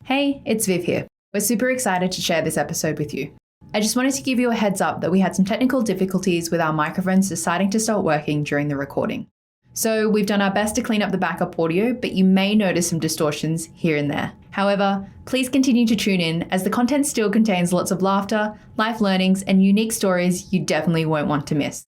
Hey, it's Viv here. We're super excited to share this episode with you. I just wanted to give you a heads up that we had some technical difficulties with our microphones deciding to start working during the recording. So we've done our best to clean up the backup audio, but you may notice some distortions here and there. However, please continue to tune in as the content still contains lots of laughter, life learnings, and unique stories you definitely won't want to miss.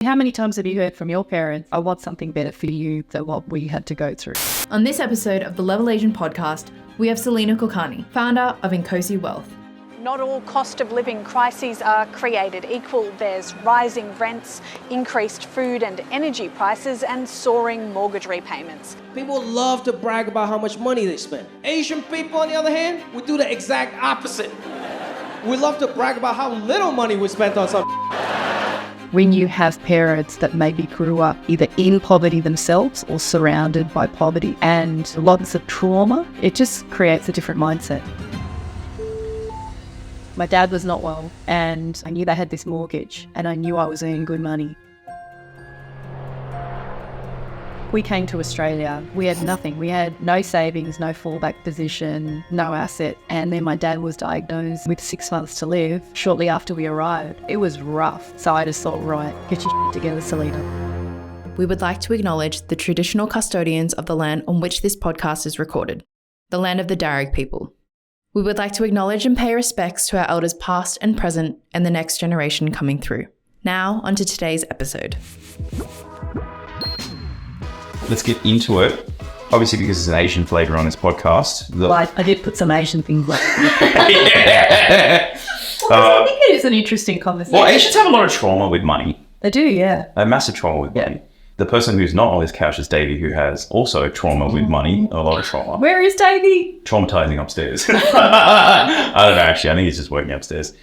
How many times have you heard from your parents, I want something better for you than what we had to go through? On this episode of the Level Asian podcast, we have Salena Kulkarni, founder of Inkosi Wealth. Not all cost of living crises are created equal. There's rising rents, increased food and energy prices, and soaring mortgage repayments. People love to brag about how much money they spend. Asian people, on the other hand, we do the exact opposite. We love to brag about how little money we spent on something. When you have parents that maybe grew up either in poverty themselves or surrounded by poverty and lots of trauma, it just creates a different mindset. My dad was not well, and I knew they had this mortgage, and I knew I was earning good money. We came to Australia, we had nothing. We had no savings, no fallback position, no asset. And then my dad was diagnosed with 6 months to live shortly after we arrived. It was rough. So I just thought, right, get your shit together, Salena. We would like to acknowledge the traditional custodians of the land on which this podcast is recorded, the land of the Darug people. We would like to acknowledge and pay respects to our elders past and present and the next generation coming through. Now, onto today's episode. Let's get into it. Obviously, because there's an Asian flavour on this podcast. I did put some Asian things like Yeah. I think it is an interesting conversation. Well, Asians have a lot of trauma with money. They do, yeah. A massive trauma with money. The person who's not on this couch is Davey, who has also trauma with money, a lot of trauma. Where is Davey? Traumatizing upstairs. I don't know, actually. I think he's just working upstairs.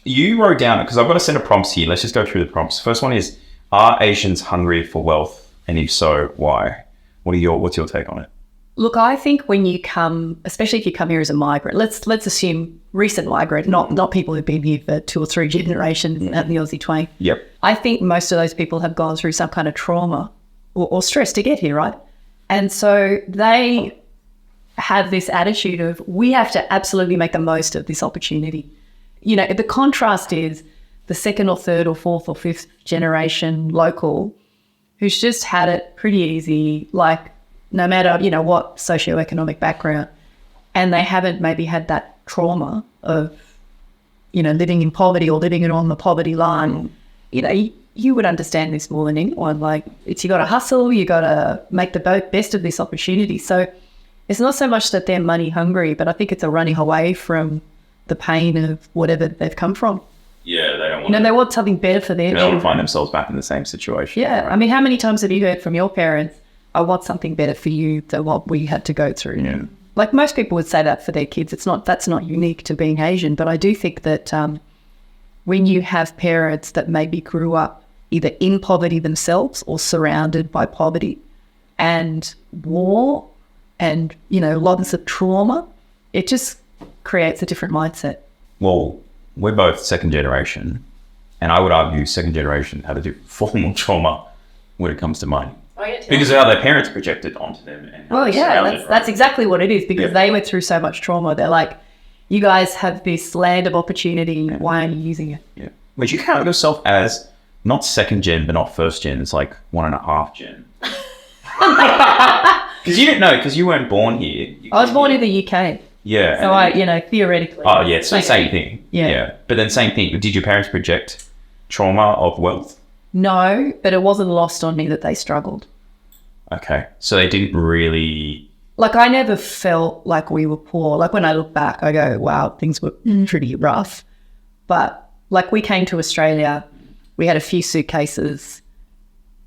You wrote down, because I've got a set of prompts here. Let's just go through the prompts. First one is, are Asians hungry for wealth? And if so, why? What's your take on it? Look, I think when you come, especially if you come here as a migrant, let's assume recent migrant, not people who've been here for 2 or 3 generations at the Aussie twang. Yep. I think most of those people have gone through some kind of trauma or stress to get here, right? And so they have this attitude of, we have to absolutely make the most of this opportunity. You know, the contrast is the 2nd or 3rd or 4th or 5th generation local who's just had it pretty easy, like no matter, what socioeconomic background, and they haven't maybe had that trauma of, living in poverty or living on the poverty line. You would understand this more than anyone. Like, you got to hustle, you got to make the best of this opportunity. So it's not so much that they're money hungry, but I think it's a running away from the pain of whatever they've come from. Yeah, they don't want they want something better for their children. They don't find themselves back in the same situation. Yeah, right? I mean, how many times have you heard from your parents, I want something better for you than what we had to go through? Yeah. Like most people would say that for their kids. That's not unique to being Asian, but I do think that when you have parents that maybe grew up either in poverty themselves or surrounded by poverty and war and, lots of trauma, it just creates a different mindset. Well, we're both second generation, and I would argue second generation had a different form of trauma when it comes to money. Oh, yeah, because of how their parents projected onto them. And that's exactly what it is, because they went through so much trauma. They're like, you guys have this land of opportunity, why aren't you using it? Yeah. But you count yourself as not second gen, but not first gen. It's like 1.5 gen. Because you didn't know, because you weren't born here. I was born in the UK. Yeah. So theoretically. Oh, yeah, it's the same thing. Yeah. But then same thing. Did your parents project trauma of wealth? No, but it wasn't lost on me that they struggled. Okay. So they didn't really... Like, I never felt like we were poor. Like, when I look back, I go, wow, things were pretty rough. But, like, we came to Australia, we had a few suitcases,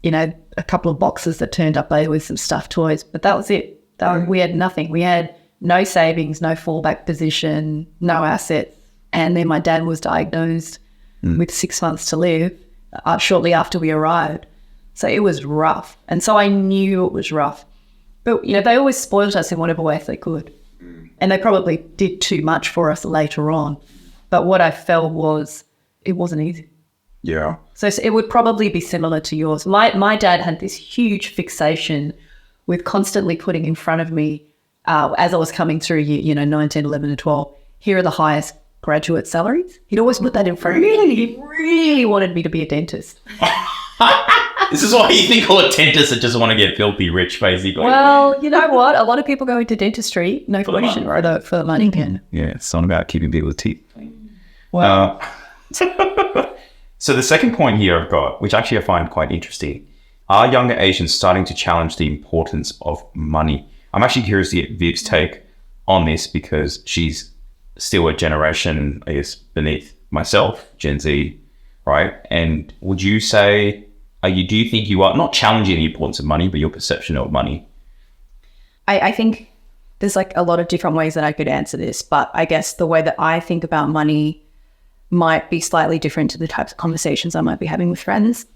a couple of boxes that turned up later with some stuffed toys, but that was it. We had nothing. We had no savings, no fallback position, no assets. And then my dad was diagnosed with 6 months to live shortly after we arrived. So it was rough. And so I knew it was rough. But, they always spoiled us in whatever way they could. And they probably did too much for us later on. But what I felt was it wasn't easy. Yeah. So it would probably be similar to yours. My dad had this huge fixation with constantly putting in front of me as I was coming through, 19, 11 and 12, here are the highest graduate salaries. He'd always put that in front of me. He really wanted me to be a dentist. This is why you think all the dentists that just want to get filthy rich, basically. Well, you know what? A lot of people go into dentistry, no question, right? For the money. Yeah, it's not about keeping people's teeth. Well, so the second point here I've got, which actually I find quite interesting, are younger Asians starting to challenge the importance of money? I'm actually curious to get Viv's take on this because she's still a generation, I guess, beneath myself, Gen Z, right? And would you say, do you think you are not challenging the importance of money, but your perception of money? I think there's like a lot of different ways that I could answer this, but I guess the way that I think about money might be slightly different to the types of conversations I might be having with friends.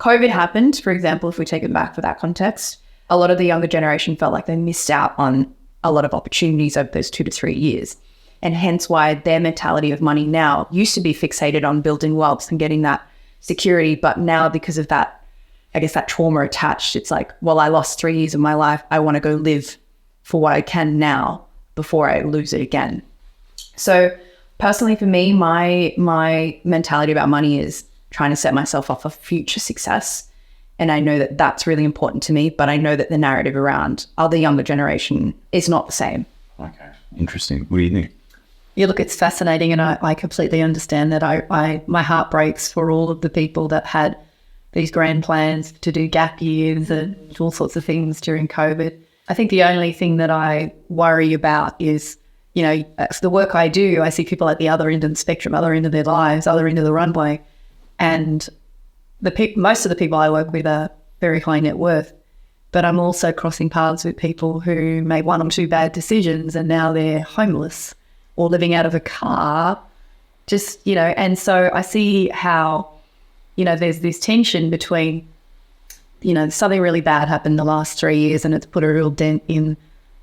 COVID happened, for example, if we take it back for that context, a lot of the younger generation felt like they missed out on a lot of opportunities over those 2 to 3 years. And hence why their mentality of money now used to be fixated on building wealth and getting that security. But now because of that, I guess that trauma attached, it's like, well, I lost 3 years of my life. I want to go live for what I can now before I lose it again. So personally for me, my mentality about money is trying to set myself up for future success. And I know that that's really important to me, but I know that the narrative around other younger generation is not the same. Okay, interesting. What do you think? Yeah, look, it's fascinating, and I completely understand that. My heart breaks for all of the people that had these grand plans to do gap years and all sorts of things during COVID. I think the only thing that I worry about is, the work I do, I see people at the other end of the spectrum, other end of their lives, other end of the runway, and most of the people I work with are very high net worth, but I'm also crossing paths with people who made 1 or 2 bad decisions and now they're homeless or living out of a car, and so I see how, there's this tension between, something really bad happened the last 3 years and it's put a real dent in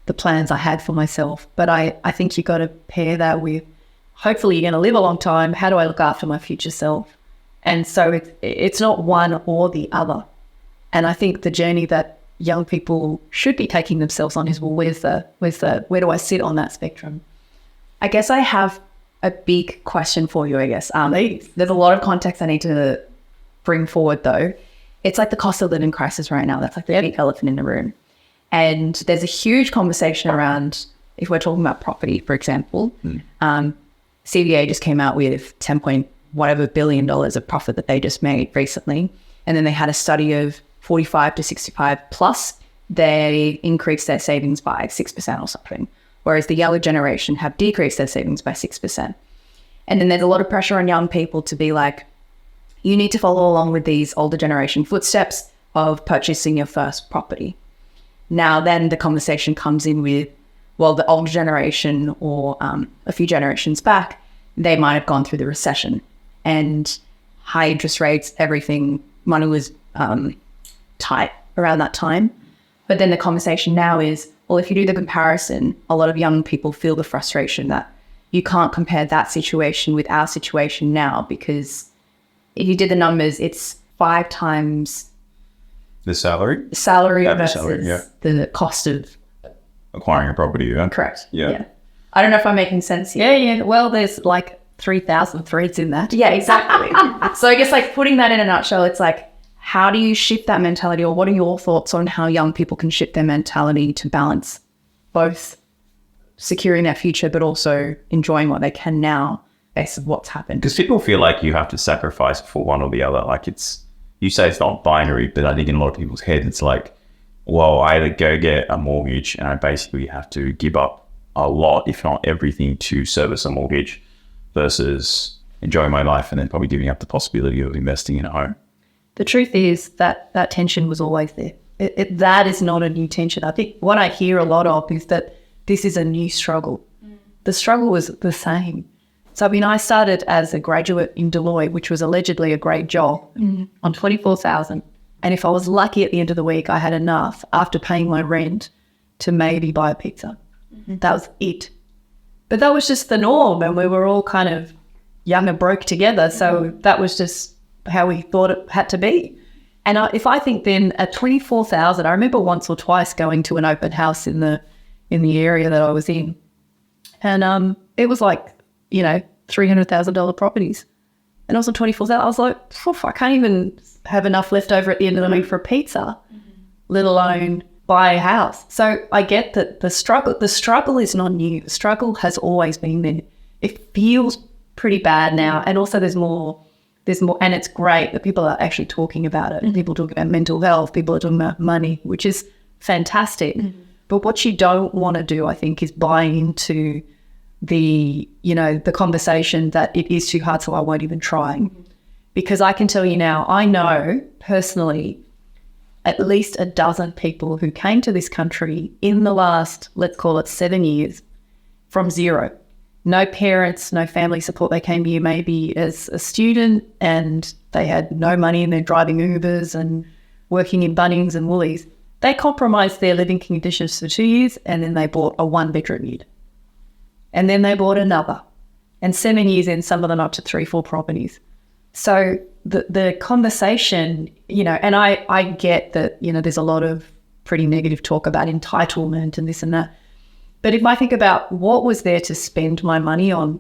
the plans I had for myself. But I think you got to pair that with, hopefully you're going to live a long time. How do I look after my future self? And so it's not one or the other. And I think the journey that young people should be taking themselves on is, well, where do I sit on that spectrum? I guess I have a big question for you, I guess. There's a lot of context I need to bring forward, though. It's like the cost of living crisis right now. That's like the big elephant in the room. And there's a huge conversation around, if we're talking about property, for example, CBA just came out with 10 point whatever billion dollars of profit that they just made recently. And then they had a study of 45 to 65 plus, they increased their savings by 6% or something. Whereas the younger generation have decreased their savings by 6%. And then there's a lot of pressure on young people to be like, you need to follow along with these older generation footsteps of purchasing your first property. Now, then the conversation comes in with, well, the older generation or a few generations back, they might have gone through the recession and high interest rates, everything, money was tight around that time. But then the conversation now is, well, if you do the comparison, a lot of young people feel the frustration that you can't compare that situation with our situation now, because if you did the numbers, it's 5 times the salary versus the cost of acquiring a property. Yeah? Correct. Yeah. I don't know if I'm making sense here. Yeah. Well, there's like 3,000 threads in that. Yeah, exactly. So I guess like putting that in a nutshell, it's like, how do you shift that mentality, or what are your thoughts on how young people can shift their mentality to balance both securing their future but also enjoying what they can now based on what's happened? Because people feel like you have to sacrifice for one or the other. Like you say it's not binary, but I think in a lot of people's heads it's like, well, I either go get a mortgage and I basically have to give up a lot, if not everything, to service a mortgage versus enjoying my life and then probably giving up the possibility of investing in a home. The truth is that tension was always there. That is not a new tension. I think what I hear a lot of is that this is a new struggle. The struggle was the same. So, I mean, I started as a graduate in Deloitte, which was allegedly a great job, on $24,000. And if I was lucky at the end of the week, I had enough after paying my rent to maybe buy a pizza. That was it. But that was just the norm, and we were all kind of young and broke together. So that was just how we thought it had to be. And if I think then at 24,000, I remember once or twice going to an open house in the in the area that I was in. And it was like, $300,000 properties. And I was on 24,000. I was like, I can't even have enough left over at the end of the week for a pizza, let alone buy a house. So I get that the struggle is not new. The struggle has always been there. It feels pretty bad now. And also there's more, and it's great that people are actually talking about it. People talking about mental health, people are talking about money, which is fantastic. But what you don't want to do, I think, is buy into the conversation that it is too hard, so I won't even try. Because I can tell you now, I know personally at least a dozen people who came to this country in the last, let's call it 7 years, from zero. No parents, no family support. They came here maybe as a student and they had no money and they're driving Ubers and working in Bunnings and Woolies. They compromised their living conditions for 2 years and then they bought a 1-bedroom unit. And then they bought another. And 7 years in, some of them up to 3-4 properties. So the conversation, and I get that, there's a lot of pretty negative talk about entitlement and this and that. But if I think about what was there to spend my money on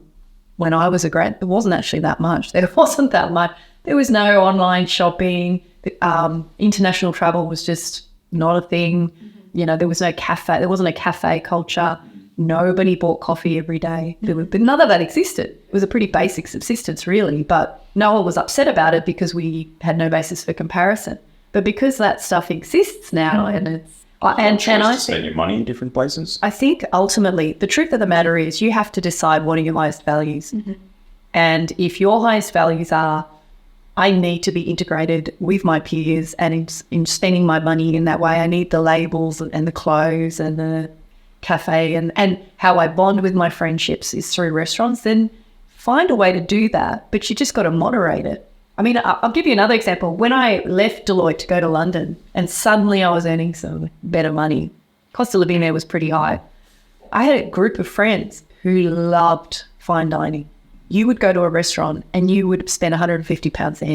when I was a grad, there wasn't actually that much. There wasn't that much. There was no online shopping. International travel was just not a thing. There was no cafe. There wasn't a cafe culture. Nobody bought coffee every day. None of that existed. It was a pretty basic subsistence, really, but no one was upset about it because we had no basis for comparison. But because that stuff exists now, and it's and I spend your money in different places. I think ultimately the truth of the matter is you have to decide what are your highest values. And if your highest values are, I need to be integrated with my peers and in spending my money in that way, I need the labels and the clothes and the cafe and how I bond with my friendships is through restaurants, then find a way to do that, but you just got to moderate it. I mean, I'll give you another example. When I left Deloitte to go to London and suddenly I was earning some better money, cost of living there was pretty high. I had a group of friends who loved fine dining. You would go to a restaurant and you would spend £150 a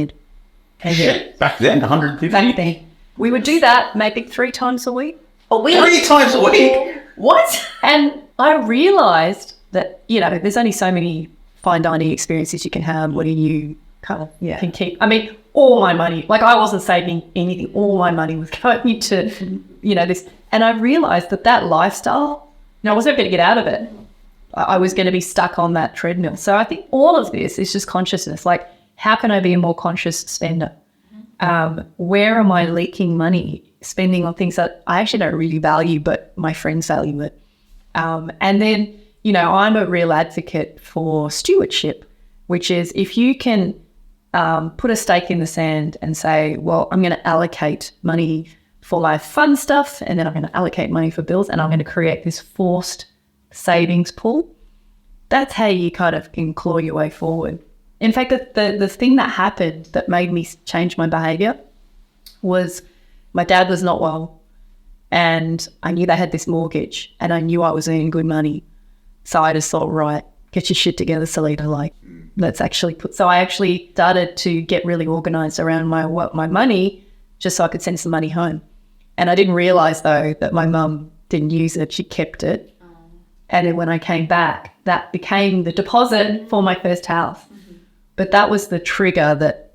head. Back then, 150? Back then. We would do that maybe 3 times a week. 3 times a week? What? And I realised that, there's only so many fine dining experiences you can have when you kind of can keep. I mean, all my money, like I wasn't saving anything. All my money was going into, this. And I realised that lifestyle, I wasn't going to get out of it. I was going to be stuck on that treadmill. So I think all of this is just consciousness. Like, how can I be a more conscious spender? Where am I leaking money, spending on things that I actually don't really value, but my friends value it? And then, I'm a real advocate for stewardship, which is if you can put a stake in the sand and say, well, I'm going to allocate money for my fun stuff and then I'm going to allocate money for bills and I'm going to create this forced savings pool. That's how you kind of can claw your way forward. In fact, the thing that happened that made me change my behaviour was my dad was not well and I knew they had this mortgage and I knew I was earning good money. So I just thought, right, get your shit together, Salena, let's actually so I actually started to get really organised around my money just so I could send some money home. And I didn't realise, though, that my mum didn't use it. She kept it. And then when I came back, that became the deposit for my first house. But that was the trigger that,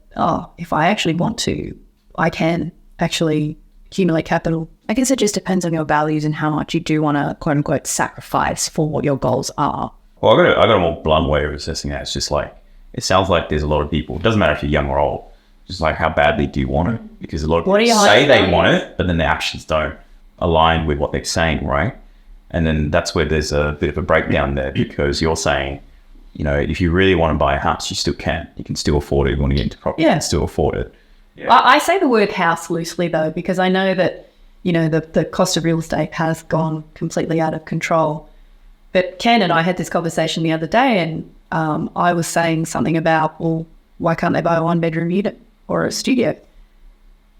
if I actually want to, I can actually accumulate capital. I guess it just depends on your values and how much you do want to, quote unquote, sacrifice for what your goals are. Well, I got a more blunt way of assessing that. It's just like, it sounds like there's a lot of people, it doesn't matter if you're young or old, just like how badly do you want it? Because a lot of people say they want it, but then their actions don't align with what they're saying, right? And then that's where there's a bit of a breakdown there because you're saying, if you really want to buy a house, you still can. You can still afford it. You want to get into property, you can still afford it. Yeah. I say the word house loosely, though, because I know that, the cost of real estate has gone completely out of control. But Ken and I had this conversation the other day and I was saying something about, well, why can't they buy a 1-bedroom unit or a studio?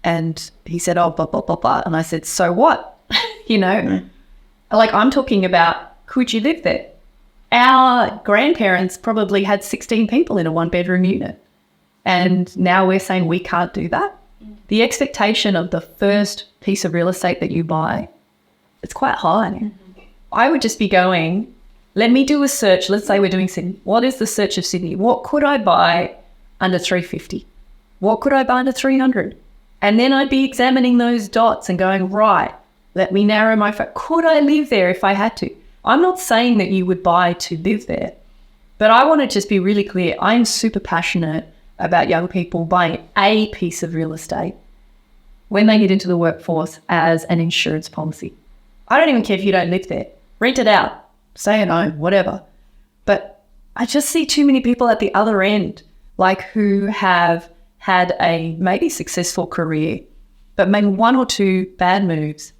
And he said, blah, blah, blah, blah. And I said, so what? Like I'm talking about, could you live there? Our grandparents probably had 16 people in a 1-bedroom unit. And now we're saying we can't do that. The expectation of the first piece of real estate that you buy, it's quite high. I would just be going, let me do a search. Let's say we're doing Sydney. What is the search of Sydney? What could I buy under 350? What could I buy under 300? And then I'd be examining those dots and going, right, let me narrow my could I live there if I had to? I'm not saying that you would buy to live there, but I want to just be really clear. I'm super passionate about young people buying a piece of real estate when they get into the workforce as an insurance policy. I don't even care if you don't live there. Rent it out, stay at home, whatever. But I just see too many people at the other end, like who have had a maybe successful career, but made one or two bad moves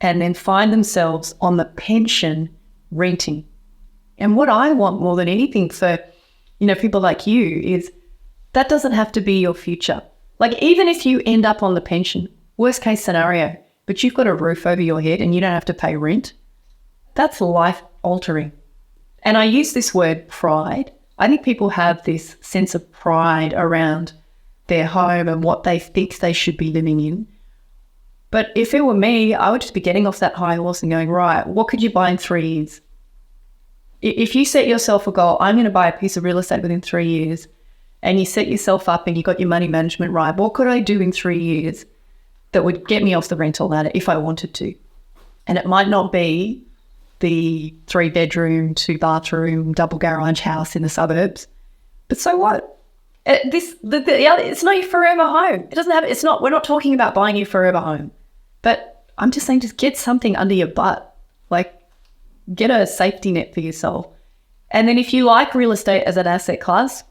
and then find themselves on the pension renting. And what I want more than anything for, people like you is that doesn't have to be your future. Like, even if you end up on the pension, worst case scenario, but you've got a roof over your head and you don't have to pay rent, that's life altering. And I use this word pride. I think people have this sense of pride around their home and what they think they should be living in. But if it were me, I would just be getting off that high horse and going, right, what could you buy in 3 years? If you set yourself a goal, I'm going to buy a piece of real estate within 3 years, and you set yourself up and you got your money management right, what could I do in 3 years that would get me off the rental ladder if I wanted to? And it might not be the 3-bedroom, 2-bathroom, double garage house in the suburbs, but so what? It's not your forever home. It doesn't have. It's not. We're not talking about buying your forever home, but I'm just saying, just get something under your butt. Like, get a safety net for yourself. And then if you like real estate as an asset class,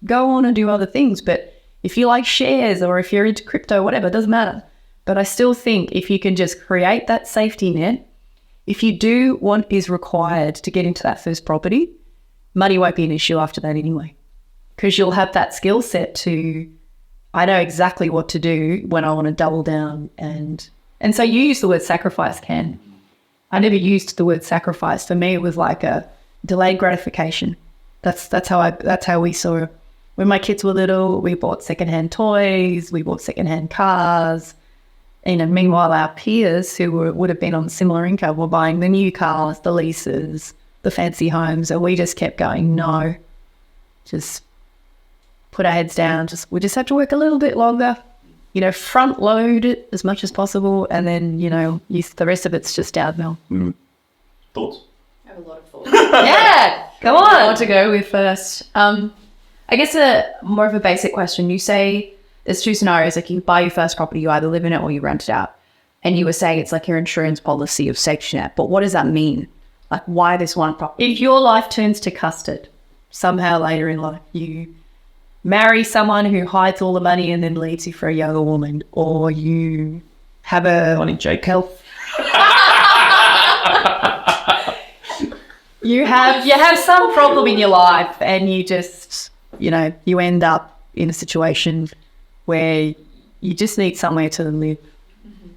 go on and do other things. But if you like shares or if you're into crypto, whatever, it doesn't matter. But I still think if you can just create that safety net, if you do what is required to get into that first property, money won't be an issue after that anyway. Because you'll have that skill set to, I know exactly what to do when I want to double down. And so you use the word sacrifice, Ken. I never used the word sacrifice. For me, it was like a delayed gratification. That's how we saw it. When my kids were little, we bought secondhand toys, we bought secondhand cars. And meanwhile, our peers who would have been on similar income were buying the new cars, the leases, the fancy homes. And we just kept going, no, just put our heads down. We just have to work a little bit longer, front load it as much as possible. And then, the rest of it's just downhill. Thoughts? I have a lot of thoughts. Yeah, go on. What to go with first? I guess more of a basic question. You say there's two scenarios. Like, you buy your first property, you either live in it or you rent it out. And you were saying it's like your insurance policy of safety net. But what does that mean? Like, why this one property? If your life turns to custard somehow later in life, you marry someone who hides all the money and then leaves you for a younger woman, or you have a health. you have some problem in your life, and you just you end up in a situation where you just need somewhere to live. Mm-hmm.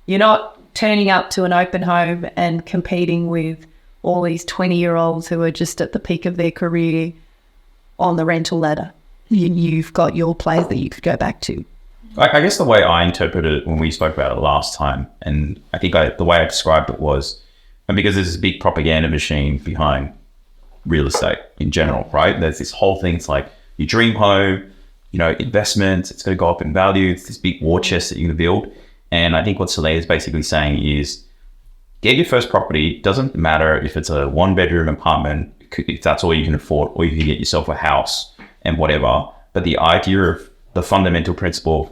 You're not turning up to an open home and competing with all these 20-year-olds who are just at the peak of their career on the rental ladder. You've got your place that you could go back to. I guess the way I interpreted it when we spoke about it last time, and I think the way I described it was, and because there's this big propaganda machine behind real estate in general, right? There's this whole thing. It's like your dream home, investments, it's going to go up in value. It's this big war chest that you're going to build. And I think what Salena is basically saying is, get your first property. Doesn't matter if it's a 1-bedroom apartment, if that's all you can afford, or you can get yourself a house and whatever. But the idea of the fundamental principle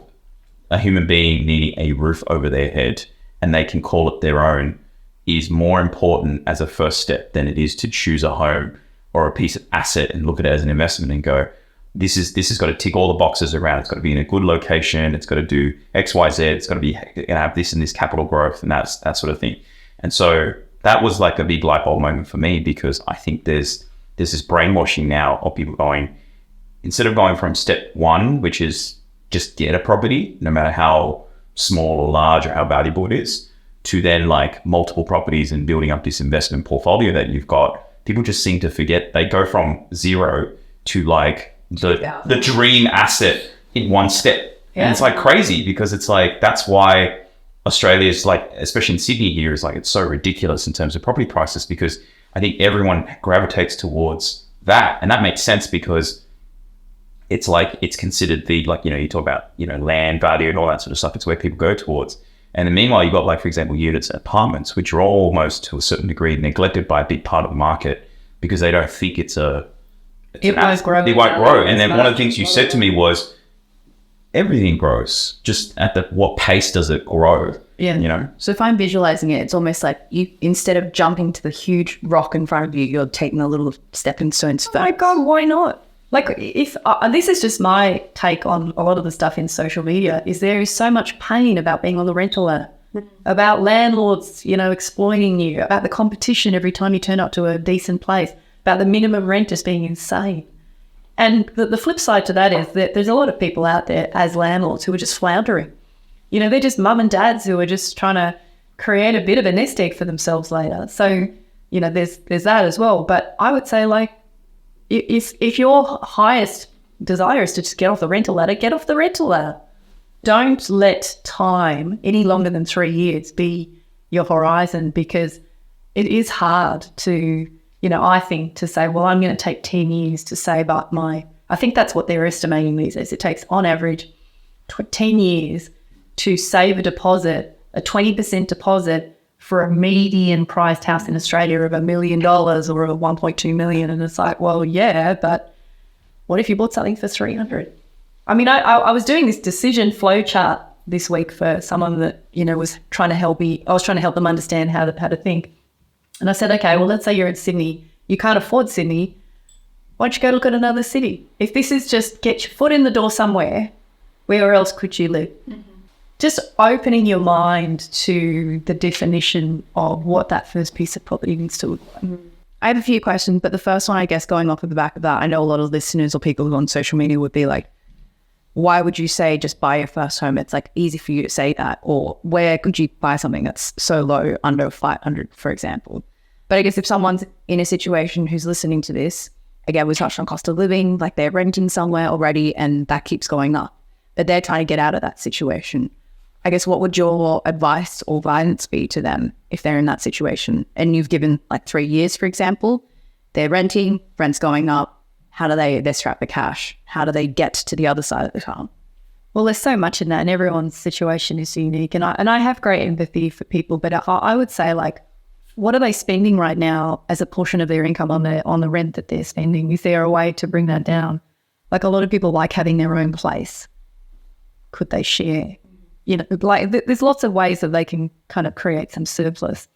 of a human being needing a roof over their head and they can call it their own is more important as a first step than it is to choose a home or a piece of asset and look at it as an investment and go, this has got to tick all the boxes around. It's got to be in a good location. It's got to do X, Y, Z. It's got to be have this and this capital growth and that sort of thing. And so that was like a big light bulb moment for me, because I think there's this brainwashing now of people going, instead of going from step one, which is just get a property, no matter how small or large or how valuable it is, to then like multiple properties and building up this investment portfolio that you've got, people just seem to forget. They go from zero to like the dream asset in one step. Yeah. And it's like crazy, because it's like, that's why Australia's like, especially in Sydney here, is like, it's so ridiculous in terms of property prices because I think everyone gravitates towards that. And that makes sense because it's like, it's considered the, like, you know, you talk about, you know, land value and all that sort of stuff. It's where people go towards. And then meanwhile, you've got, like, for example, units and apartments, which are almost to a certain degree neglected by a big part of the market because they don't think it won't grow. It won't grow. And then one of the things you said to me was, everything grows. Just at what pace does it grow? Yeah. You know? So if I'm visualizing it, it's almost like you, instead of jumping to the huge rock in front of you, you're taking a little stepping stones first. Oh my God, why not? Like, if this is just my take on a lot of the stuff in social media, is there is so much pain about being on the rental ladder, about landlords, you know, exploiting you, about the competition every time you turn up to a decent place, about the minimum rent just being insane. And the flip side to that is that there's a lot of people out there as landlords who are just floundering. You know, they're just mum and dads who are just trying to create a bit of a nest egg for themselves later. So, you know, there's that as well. But I would say, like, if your highest desire is to just get off the rental ladder, get off the rental ladder. Don't let time any longer than 3 years be your horizon, because it is hard to, you know, I think, to say, well, I'm going to take 10 years to save up I think that's what they're estimating these days. It takes on average 10 years to save a deposit, a 20% deposit for a median priced house in Australia of $1 million or a 1.2 million. And it's like, well, yeah, but what if you bought something for 300? I mean, I was doing this decision flow chart this week for someone that, you know, was trying to help me. I was trying to help them understand how to think. And I said, okay, well, let's say you're in Sydney. You can't afford Sydney. Why don't you go look at another city? If this is just get your foot in the door somewhere, where else could you live? Mm-hmm. Just opening your mind to the definition of what that first piece of property needs to look like. Mm-hmm. I have a few questions, but the first one, I guess, going off of the back of that, I know a lot of listeners or people on social media would be like, why would you say just buy your first home? It's like easy for you to say that. Or where could you buy something that's so low, under 500, for example? But I guess if someone's in a situation who's listening to this, again, we touched on cost of living, like they're renting somewhere already and that keeps going up, but they're trying to get out of that situation. I guess what would your advice or guidance be to them if they're in that situation? And you've given like 3 years, for example, they're renting, rent's going up. How do they strap the cash? How do they get to the other side of the tunnel? Well, there's so much in that, and everyone's situation is unique. And I have great empathy for people, but I would say, like, what are they spending right now as a portion of their income on the rent that they're spending? Is there a way to bring that down? Like, a lot of people like having their own place. Could they share? You know, like there's lots of ways that they can kind of create some surplus.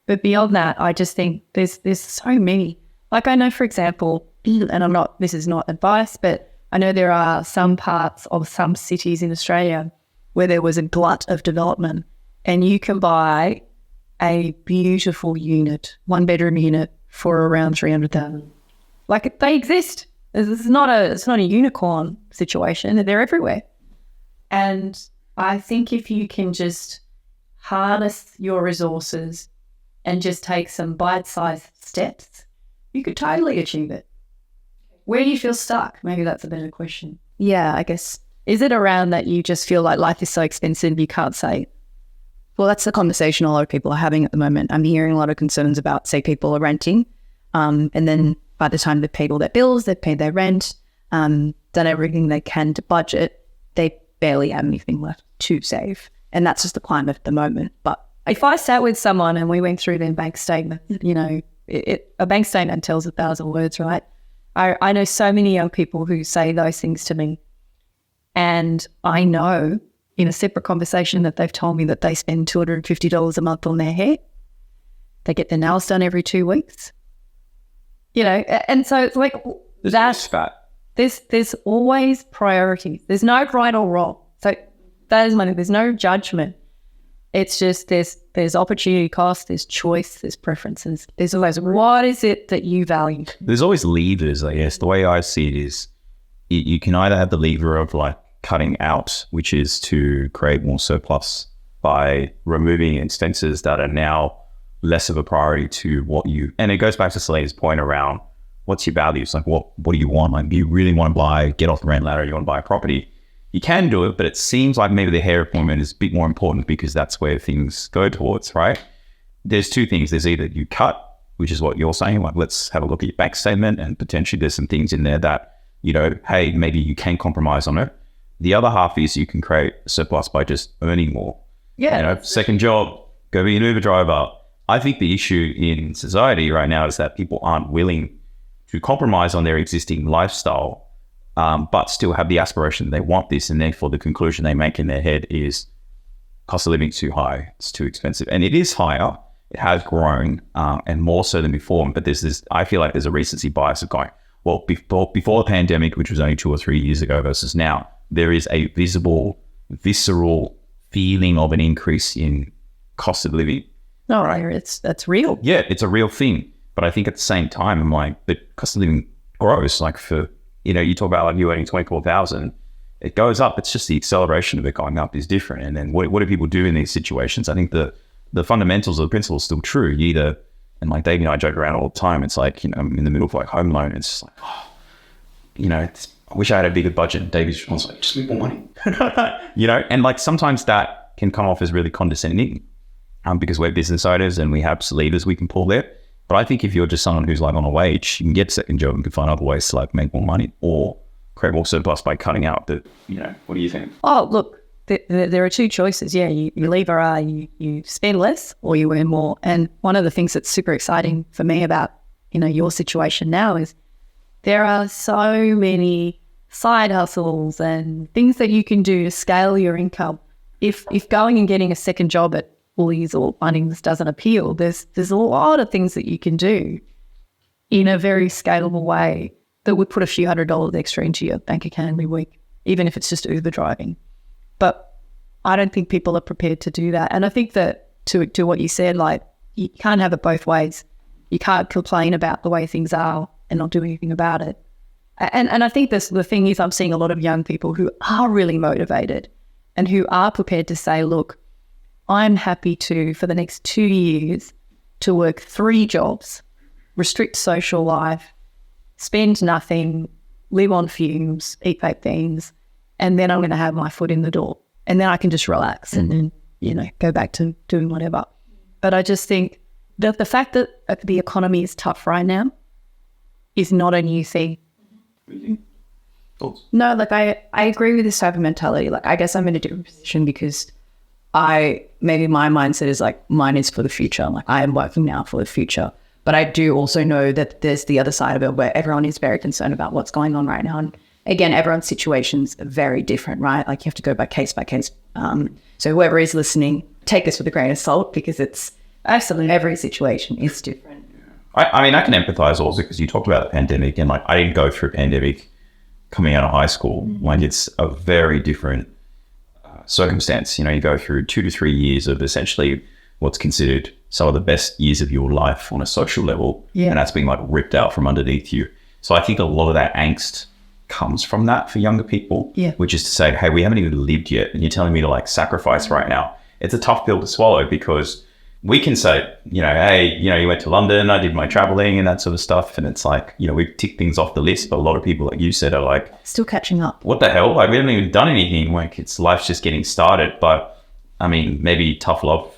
But beyond that, I just think there's so many. Like, I know, for example, and this is not advice, but I know there are some parts of some cities in Australia where there was a glut of development and you can buy a beautiful unit, 1-bedroom unit, for around 300,000. Like, they exist. It's not a unicorn situation. They're everywhere. And I think if you can just harness your resources and just take some bite-sized steps, you could totally achieve it. Where do you feel stuck? Maybe that's a better question. Yeah, I guess. Is it around that you just feel like life is so expensive you can't say? Well, that's the conversation a lot of people are having at the moment. I'm hearing a lot of concerns about, say, people are renting, and then by the time they've paid all their bills, they've paid their rent, done everything they can to budget, they barely have anything left to save. And that's just the climate at the moment. But if I sat with someone and we went through their bank statement, you know, a bank statement tells 1,000 words, right? I know so many young people who say those things to me. And I know in a separate conversation that they've told me that they spend $250 a month on their hair. They get their nails done every 2 weeks. You know, and so it's like that's fat. There's always priorities. There's no right or wrong. So that is money. There's no judgment. It's just there's opportunity cost, there's choice, there's preferences. There's always, what is it that you value? There's always levers, I guess. The way I see it is you can either have the lever of like cutting out, which is to create more surplus by removing expenses that are now less of a priority to what you, and it goes back to Selena's point around what's your values? Like what do you want? Like, you really want to get off the rent ladder, you want to buy a property. you can do it, but it seems like maybe the hair appointment is a bit more important because that's where things go towards, right? There's two things. There's either you cut, which is what you're saying, like let's have a look at your bank statement, and potentially there's some things in there that, you know, hey, maybe you can compromise on it. The other half is you can create a surplus by just earning more. Yeah. You know, second job, go be an Uber driver. I think the issue in society right now is that people aren't willing to compromise on their existing lifestyle, but still have the aspiration they want this, and therefore the conclusion they make in their head is cost of living is too high, it's too expensive. And it is higher, it has grown, and more so than before, but there's this, I feel like there's a recency bias of going, well, before the pandemic, which was only 2 or 3 years ago versus now, there is a visible, visceral feeling of an increase in cost of living. No, that's real. Yeah, it's a real thing. But I think at the same time, I'm like, but cost of living grows. Like for, you know, you talk about like you earning 24,000, it goes up. It's just the acceleration of it going up is different. And then what do people do in these situations? I think the fundamentals of the principle is still true. You either, and like Dave and I joke around all the time, it's like, you know, I'm in the middle of like home loan. It's just like, oh, you know, I wish I had a bigger budget. And David's response like, just make more money. You know, and like sometimes that can come off as really condescending because we're business owners and we have levers we can pull there. But I think if you're just someone who's like on a wage, you can get a second job and can find other ways to like make more money or create more surplus by cutting out the, you know, what do you think? Oh, look, there are two choices. Yeah, you either are you spend less or you earn more. And one of the things that's super exciting for me about, you know, your situation now is there are so many side hustles and things that you can do to scale your income. If going and getting a second job at Woolies or Bunnings doesn't appeal, there's a lot of things that you can do in a very scalable way that would put a few $100s extra into your bank account every week, even if it's just Uber driving. But I don't think people are prepared to do that. And I think that to what you said, like you can't have it both ways. You can't complain about the way things are and not do anything about it. And I think the thing is I'm seeing a lot of young people who are really motivated and who are prepared to say, look, I'm happy to, for the next 2 years, to work 3 jobs, restrict social life, spend nothing, live on fumes, eat baked beans, and then I'm going to have my foot in the door. And then I can just relax and then, you know, go back to doing whatever. But I just think that the fact that the economy is tough right now is not a new thing. No, like I agree with this type of mentality. Like I guess I'm in a different position because maybe my mindset is like mine is for the future. Like I am working now for the future. But I do also know that there's the other side of it where everyone is very concerned about what's going on right now. And again, everyone's situation's very different, right? Like you have to go by case. So whoever is listening, take this with a grain of salt because it's absolutely every situation is different. I mean, I can empathize also because you talked about the pandemic and like I didn't go through a pandemic coming out of high school. Like it's a very different circumstance. You know, you go through 2 to 3 years of essentially what's considered some of the best years of your life on a social level. Yeah. And that's being like ripped out from underneath you. So I think a lot of that angst comes from that for younger people, which is to say, hey, we haven't even lived yet. And you're telling me to like sacrifice right now. It's a tough pill to swallow because we can say, you know, hey, you know, you went to London, I did my traveling and that sort of stuff. And it's like, you know, we've ticked things off the list. But a lot of people, like you said, are like, still catching up. What the hell? Like, we haven't even done anything. Like, life's just getting started. But I mean, maybe tough love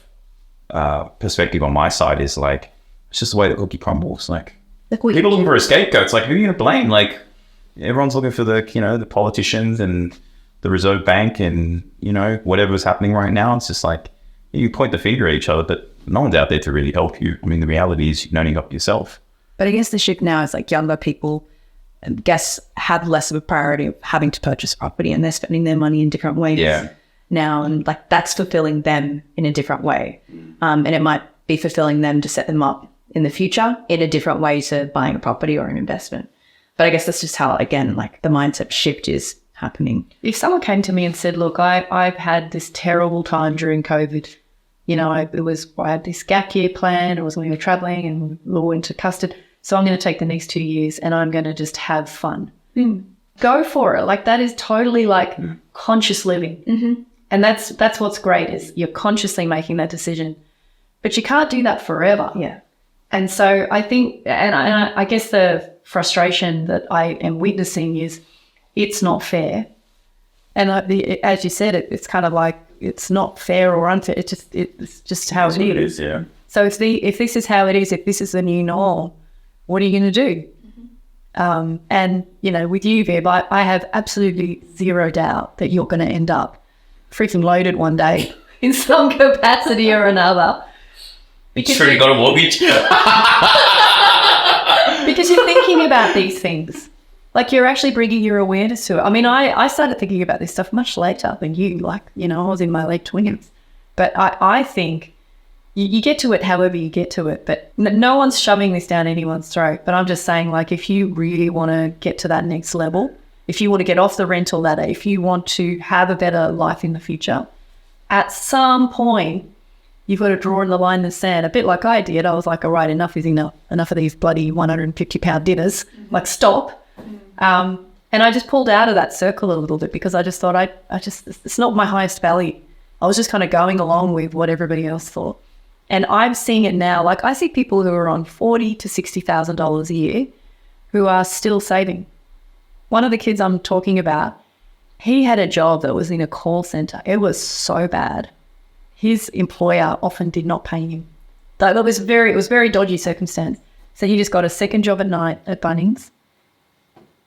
perspective on my side is like, it's just the way that cookie crumbles. Like people looking for a scapegoat. It's like, who are you going to blame? Like, everyone's looking for the, you know, the politicians and the Reserve Bank and, you know, whatever's happening right now. It's just like, you point the finger at each other, but no one's out there to really help you. I mean, the reality is you can only help yourself. But I guess the shift now is like younger people, I guess, have less of a priority of having to purchase property and they're spending their money in different ways now. And like that's fulfilling them in a different way. And it might be fulfilling them to set them up in the future in a different way to buying a property or an investment. But I guess that's just how, again, like the mindset shift is happening. If someone came to me and said, look, I've had this terrible time during COVID. You know, I had this gap year plan. I was going to go traveling and we went to custard. So I'm going to take the next 2 years and I'm going to just have fun. Go for it. Like that is totally like conscious living. And that's what's great is you're consciously making that decision. But you can't do that forever. Yeah. And so I think, and I guess the frustration that I am witnessing is it's not fair And as you said, it's kind of like, it's not fair or unfair. It's just how it is. Yeah. So if this is how it is, if this is the new norm, what are you going to do? And, with you, Viv, I have absolutely zero doubt that you're going to end up freaking loaded one day in some capacity or another. Because you got a mortgage. Because you're thinking about these things. Like, you're actually bringing your awareness to it. I mean, I started thinking about this stuff much later than you. I was in my late 20s. But I think you get to it however you get to it. But no one's shoving this down anyone's throat. But I'm just saying, if you really want to get to that next level, if you want to get off the rental ladder, if you want to have a better life in the future, at some point, you've got to draw in the line in the sand, a bit like I did. I was like, all right, enough is enough. Enough of these bloody 150-pound dinners. Stop. And I just pulled out of that circle a little bit because I just thought it's not my highest value. I was just kind of going along with what everybody else thought. And I'm seeing it now. I see people who are on $40,000 to $60,000 a year who are still saving. One of the kids I'm talking about, he had a job that was in a call center. It was so bad. His employer often did not pay him. It was very dodgy circumstance. So he just got a second job at night at Bunnings,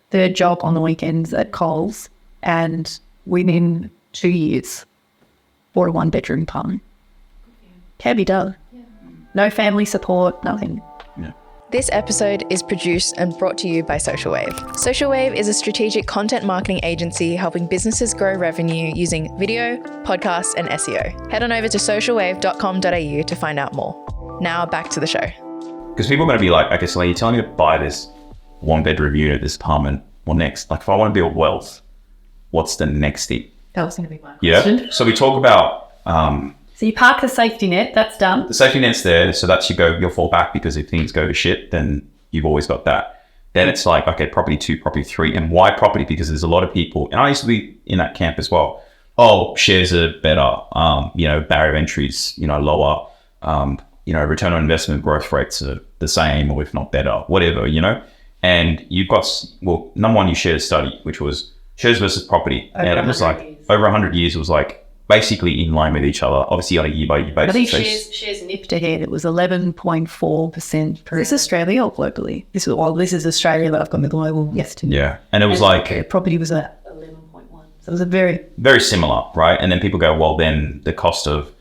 third job on the weekends at Coles, and within 2 years, bought a 1-bedroom apartment. Can be done. Yeah. No family support, nothing. Yeah. This episode is produced and brought to you by Social Wave. Social Wave is a strategic content marketing agency helping businesses grow revenue using video, podcasts, and SEO. Head on over to socialwave.com.au to find out more. Now back to the show. Because people are going to be like, okay, so you're telling me to buy this 1-bedroom unit, this apartment. What next? If I want to build wealth, what's the next step? That was going to be my question. Yeah. So we talk about... So you park the safety net, that's done. The safety net's there, so that's your fallback, because if things go to shit, then you've always got that. Then it's like, okay, property 2, property 3. And why property? Because there's a lot of people, and I used to be in that camp as well. Oh, shares are better, barrier of entry's, lower, return on investment growth rates are the same, or if not better, whatever, And you've got, number one, you shared a study, which was shares versus property. And it was over 100 years, it was basically in line with each other, obviously on a year-by-year basis. I think shares nipped ahead. It was 11.4% per. Is this Australia or globally? This is Australia, but I've got the global yesterday. Yeah, and it was property was at 11.1. So it was a very... Very similar, right? And then people go, well, then the cost of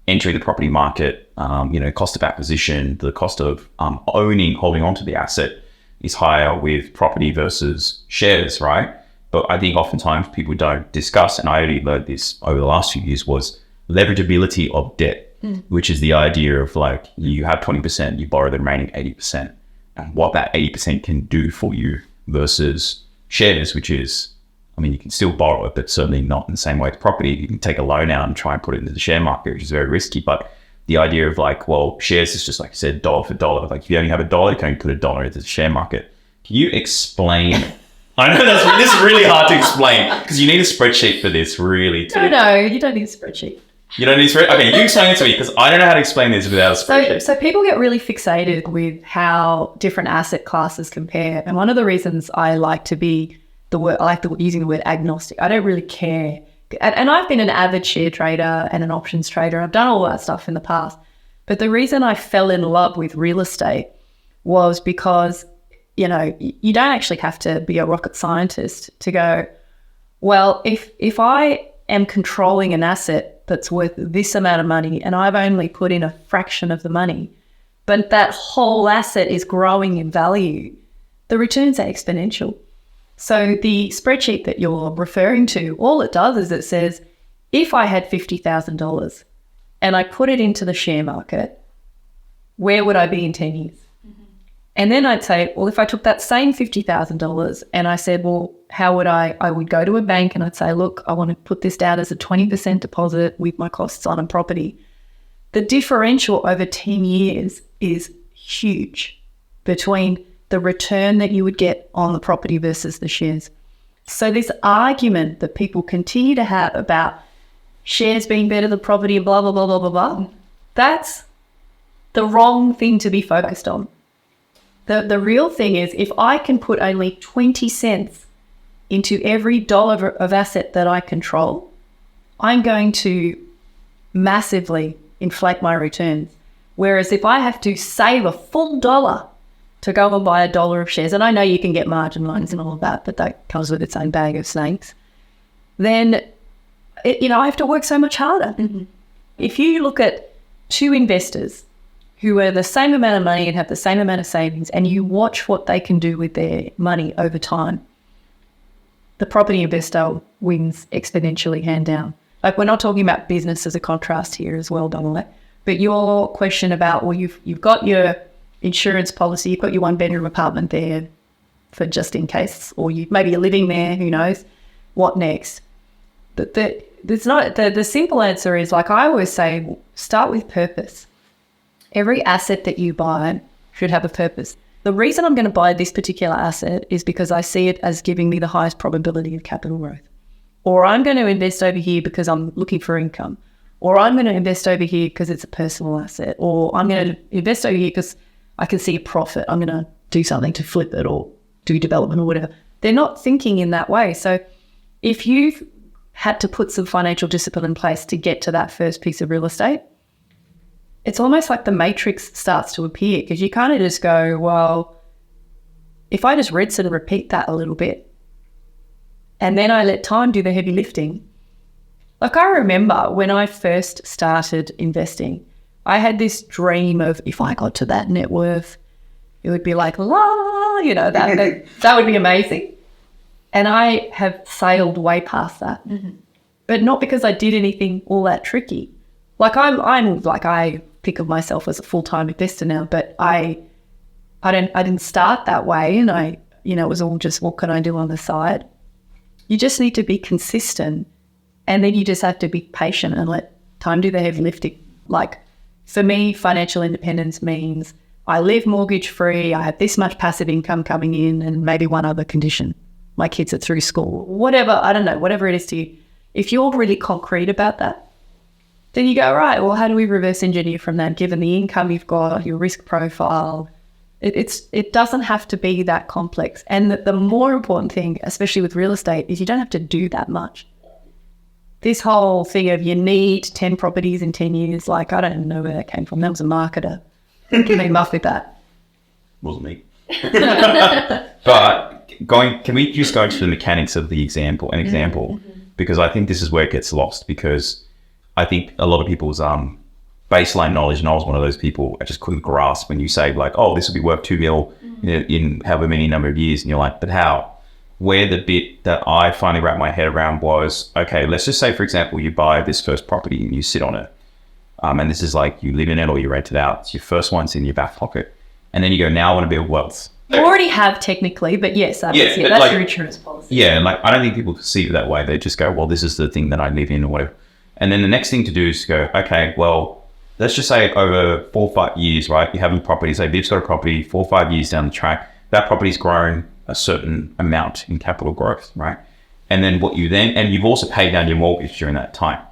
entering the property market, cost of acquisition, the cost of holding onto the asset is higher with property versus shares, right? But I think oftentimes people don't discuss, and I only learned this over the last few years, was leverageability of debt, which is the idea of you have 20%, you borrow the remaining 80%, and what that 80% can do for you versus shares, which is, you can still borrow it, but certainly not in the same way as property. You can take a loan out and try and put it into the share market, which is very risky. But the idea of shares is just like you said, dollar for dollar. If you only have $1, you can only put $1 into the share market. Can you explain... I know this is really hard to explain because you need a spreadsheet for this, really. No, you don't need a spreadsheet. You don't need a spreadsheet? Okay, you explain it to me because I don't know how to explain this without a spreadsheet. So people get really fixated with how different asset classes compare. And one of the reasons I like using the word agnostic. I don't really care. And I've been an avid share trader and an options trader. I've done all that stuff in the past. But the reason I fell in love with real estate was because... you don't actually have to be a rocket scientist to go, well, if I am controlling an asset that's worth this amount of money and I've only put in a fraction of the money, but that whole asset is growing in value, the returns are exponential. So the spreadsheet that you're referring to, all it does is it says, if I had $50,000 and I put it into the share market, where would I be in 10 years? And then I'd say, well, if I took that same $50,000 and I said, well, how would I would go to a bank and I'd say, look, I want to put this down as a 20% deposit with my costs on a property. The differential over 10 years is huge between the return that you would get on the property versus the shares. So this argument that people continue to have about shares being better than property and blah, blah, blah, blah, blah, blah, that's the wrong thing to be focused on. The real thing is, if I can put only 20 cents into every dollar of asset that I control, I'm going to massively inflate my returns. Whereas if I have to save a full dollar to go and buy a dollar of shares, and I know you can get margin loans and all of that, but that comes with its own bag of snakes, then, I have to work so much harder. Mm-hmm. If you look at two investors who earn the same amount of money and have the same amount of savings, and you watch what they can do with their money over time, the property investor wins exponentially, hand down. Like, we're not talking about business as a contrast here as well, Donald. But your question about, well, you've got your insurance policy, you've got your one-bedroom apartment there for just in case, or maybe you're living there, who knows, what next? But the simple answer is, like I always say, start with purpose. Every asset that you buy should have a purpose. The reason I'm going to buy this particular asset is because I see it as giving me the highest probability of capital growth. Or I'm going to invest over here because I'm looking for income. Or I'm going to invest over here because it's a personal asset. Or I'm going to invest over here because I can see a profit. I'm going to do something to flip it or do development or whatever. They're not thinking in that way. So if you've had to put some financial discipline in place to get to that first piece of real estate, it's almost like the matrix starts to appear, because you kind of just go, well, if I just rinse and repeat that a little bit, and then I let time do the heavy lifting. Like, I remember when I first started investing, I had this dream of, if I got to that net worth, it would be like, that would be amazing. And I have sailed way past that, but not because I did anything all that tricky. Like, I think of myself as a full-time investor now, but I didn't start that way. And it was all just, what can I do on the side? You just need to be consistent, and then you just have to be patient and let time do the heavy lifting. Like, for me, financial independence means I live mortgage free, I have this much passive income coming in, and maybe one other condition. My kids are through school, whatever, I don't know, whatever it is to you. If you're really concrete about that, then you go, right, well, how do we reverse engineer from that, given the income you've got, your risk profile? It doesn't have to be that complex. And the more important thing, especially with real estate, is you don't have to do that much. This whole thing of you need 10 properties in 10 years, like, I don't even know where that came from. That was a marketer. Give me muff with that. Wasn't me. But can we just go into the mechanics of the example? Because I think this is where it gets lost, because I think a lot of people's baseline knowledge, and I was one of those people, I just couldn't grasp when you say, like, oh, this will be worth 2 mil in however many number of years, and you're like, but how? Where the bit that I finally wrapped my head around was, okay, let's just say, for example, you buy this first property and you sit on it, and this is like, you live in it or you rent it out. It's your first one's in your back pocket, and then you go, now I want to build wealth. You already have technically, but yes, that's like, your insurance policy. Yeah, like, I don't think people see it that way. They just go, well, this is the thing that I live in or whatever. And then the next thing to do is go, okay, well, let's just say over 4 or 5 years, right? You have a property, say Viv's got a property 4 or 5 years down the track, that property's grown a certain amount in capital growth, right? And then and you've also paid down your mortgage during that time.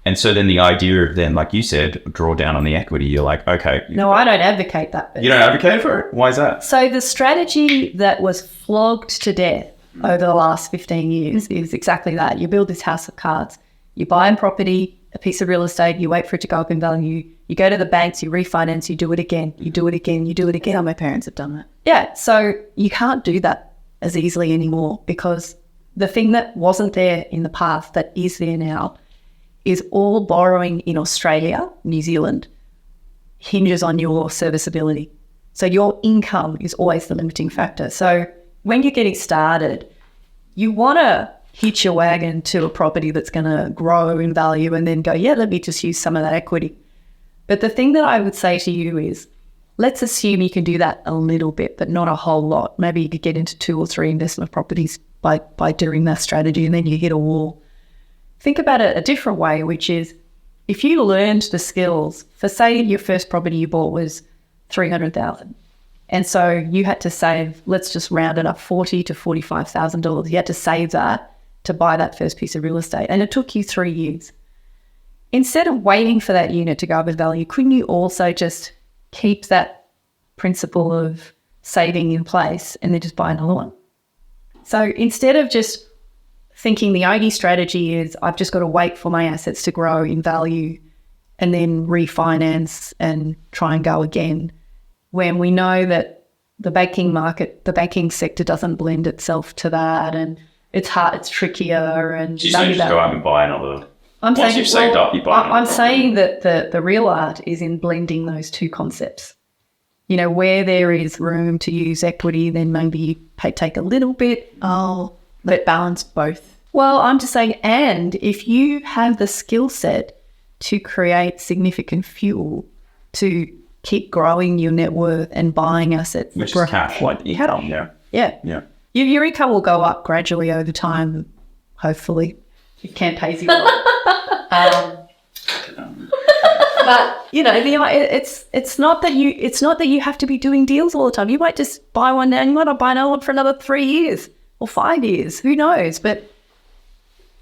And so then the idea of then, like you said, draw down on the equity, you're like, okay. No, I don't advocate that. You don't advocate for it? Why is that? So the strategy that was flogged to death over the last 15 years is exactly that. You build this house of cards. You buy a property, a piece of real estate, you wait for it to go up in value. You go to the banks, you refinance, you do it again, you do it again, you do it again. Some of my parents have done that. Yeah, so you can't do that as easily anymore, because the thing that wasn't there in the past that is there now is all borrowing in Australia, New Zealand, hinges on your serviceability. So your income is always the limiting factor. So when you're getting started, you want to hitch your wagon to a property that's going to grow in value and then go, yeah, let me just use some of that equity. But the thing that I would say to you is, let's assume you can do that a little bit, but not a whole lot. Maybe you could get into 2 or 3 investment properties by doing that strategy, and then you hit a wall. Think about it a different way, which is, if you learned the skills, for say your first property you bought was $300,000, and so you had to save, let's just round it up, $40,000 to $45,000. You had to save that to buy that first piece of real estate, and it took you 3 years. Instead of waiting for that unit to go up in value, couldn't you also just keep that principle of saving in place and then just buy another one? So instead of just thinking the only strategy is I've just got to wait for my assets to grow in value and then refinance and try and go again, when we know that the banking market, the banking sector doesn't blend itself to that, and it's hard, it's trickier. And So you say just go out and buy another. Once you've saved up, you buy another. I'm saying that the real art is in blending those two concepts. You know, where there is room to use equity, then maybe you take a little bit. But balance both. Well, I'm just saying, and if you have the skill set to create significant fuel to keep growing your net worth and buying assets. Which is cash, like income, yeah. Your income will go up gradually over time, hopefully. It pays you well. But, you know, it's not that you have to be doing deals all the time. You might just buy one now and you might not buy another one for another 3 years or 5 years. Who knows? But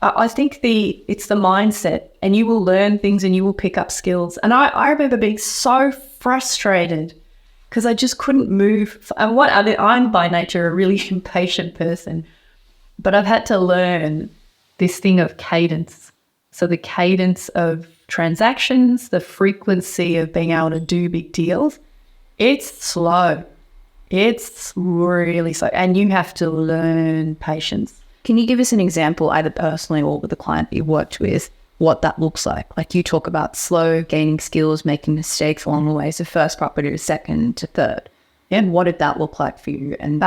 I think it's the mindset, and you will learn things and you will pick up skills. And I remember being so frustrated because I just couldn't move. And I'm by nature a really impatient person, but I've had to learn this thing of cadence. So the cadence of transactions, the frequency of being able to do big deals, it's slow. It's really slow. And you have to learn patience. Can you give us an example, either personally or with the client that you worked with, what that looks like? Like, you talk about slow, gaining skills, making mistakes along the way. So first property to second to third. And what did that look like for you? And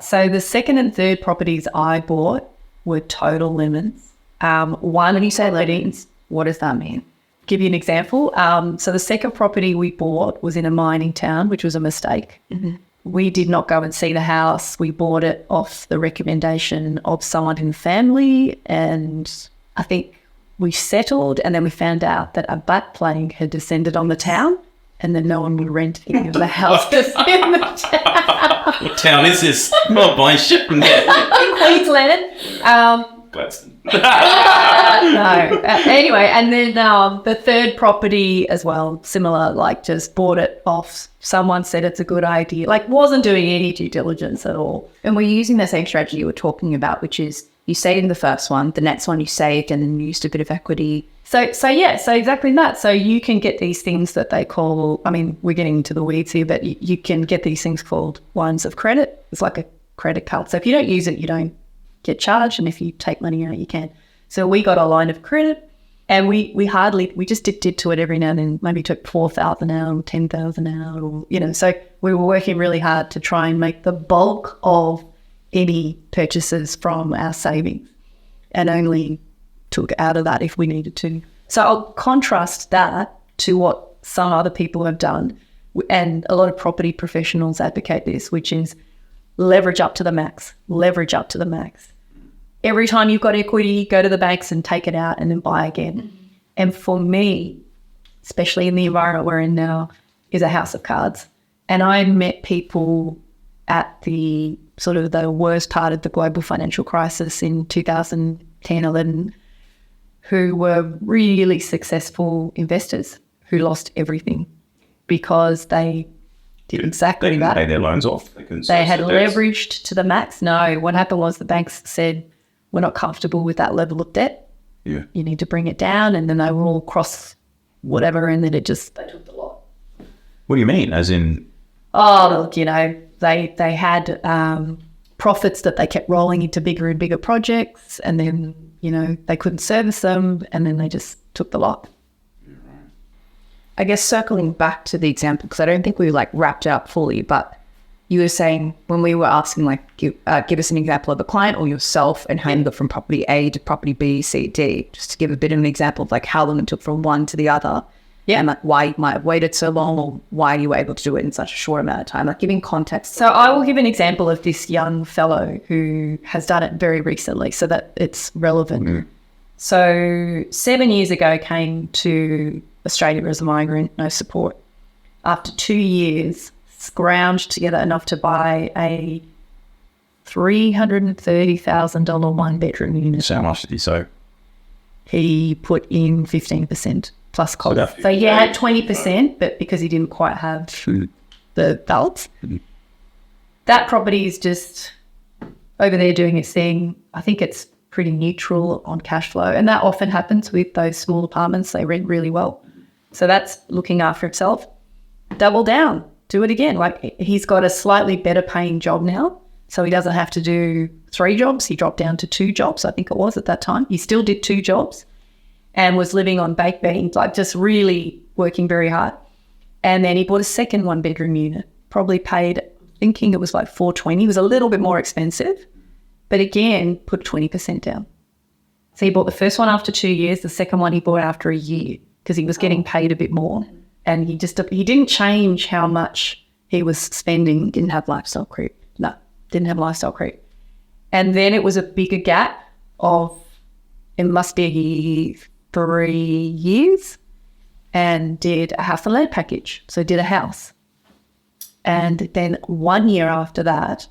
so the second and third properties I bought were total limits. When you say lettings, what does that mean? Give you an example. So the second property we bought was in a mining town, which was a mistake. Mm-hmm. We did not go and see the house. We bought it off the recommendation of someone in the family, and I think we settled, and then we found out that a bat plane had descended on the town, and then no one would rent any of the houses in the town. What town is this? I'm not buying shit from there. In Queensland. Gladstone. No. Anyway, and then the third property as well, similar, like just bought it off. Someone said it's a good idea, like wasn't doing any due diligence at all. And we're using the same strategy you were talking about, which is you saved in the first one, the next one you saved, and then you used a bit of equity. So exactly that. So you can get these things that they call, I mean, we're getting into the weeds here, but you can get these things called lines of credit. It's like a credit card. So if you don't use it, you don't get charged, and if you take money out, you can. So we got a line of credit, and we just did to it every now and then. Maybe took 4,000 out or 10,000 out, or So we were working really hard to try and make the bulk of any purchases from our savings, and only took out of that if we needed to. So I'll contrast that to what some other people have done, and a lot of property professionals advocate this, which is leverage up to the max. Every time you've got equity, go to the banks and take it out and then buy again. Mm-hmm. And for me, especially in the environment we're in now, is a house of cards. And I met people at the sort of the worst part of the global financial crisis in 2010, 11, who were really successful investors who lost everything because they did exactly they that. Pay their loans off. They had leveraged to the max. No, what happened was the banks said, we're not comfortable with that level of debt. Yeah. You need to bring it down. And then they were all cross whatever, and then they took the lot. What do you mean? As in? Oh, look, they had profits that they kept rolling into bigger and bigger projects, and then, they couldn't service them, and then they just took the lot. I guess circling back to the example, because I don't think we wrapped it up fully, but you were saying when we were asking, give us an example of a client or yourself and how you got from property A to property B, C, D, just to give a bit of an example of how long it took from one to the other. Yeah. And why you might have waited so long, or why you were able to do it in such a short amount of time, giving context. So I will give an example of this young fellow who has done it very recently so that it's relevant. Mm-hmm. So 7 years ago, came to Australia as a migrant, no support. After 2 years, scrounged together enough to buy a $330,000 one-bedroom unit. So how much did he sow? He put in 15% plus cost. So he had 20%, but because he didn't quite have the balance. Mm-hmm. That property is just over there doing its thing. I think it's pretty neutral on cash flow. And that often happens with those small apartments. They rent really well. So that's looking after himself. Double down, do it again. Like, he's got a slightly better paying job now. So he doesn't have to do 3 jobs. He dropped down to 2 jobs, I think it was at that time. He still did 2 jobs and was living on baked beans, like just really working very hard. And then he bought a second 1-bedroom unit, probably paid, thinking it was like $420. It was a little bit more expensive, but again, put 20% down. So he bought the first one after 2 years. The second one he bought after a year because he was getting paid a bit more. And he didn't change how much he was spending. He didn't have lifestyle creep. No, didn't have lifestyle creep. And then it was a bigger gap of, it must be 3 years, and did a house and land package. So did a house. And then 1 year after that,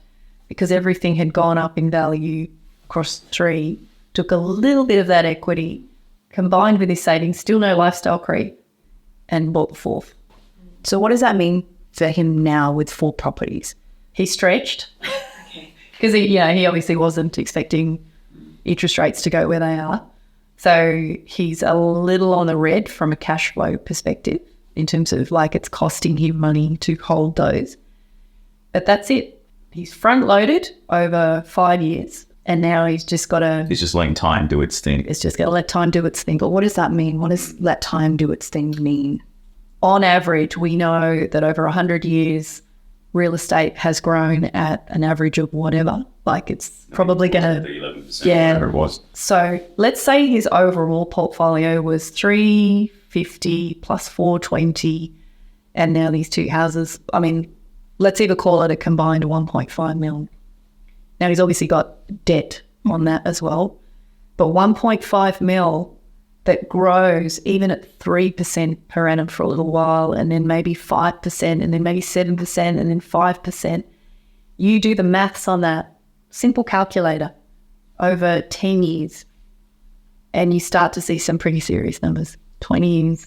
because everything had gone up in value across 3, took a little bit of that equity, combined with his savings, still no lifestyle creep, and bought the 4th. So what does that mean for him now with 4 properties? He stretched because he obviously wasn't expecting interest rates to go where they are. So he's a little on the red from a cash flow perspective in terms of like it's costing him money to hold those. But that's it. He's front loaded over 5 years, and now he's just got to... He's just letting time do its thing. It's just going to let time do its thing. But what does that mean? What does let time do its thing mean? On average, we know that over 100 years, real estate has grown at an average of whatever. Like it's probably going to... 11%, yeah. whatever it was. So let's say his overall portfolio was 350 plus 420, and now these 2 houses, I mean, let's either call it a combined 1.5 mil. Now he's obviously got debt on that as well, but 1.5 mil that grows even at 3% per annum for a little while, and then maybe 5%, and then maybe 7%, and then 5%. You do the maths on that, simple calculator, over 10 years, and you start to see some pretty serious numbers, 20 years.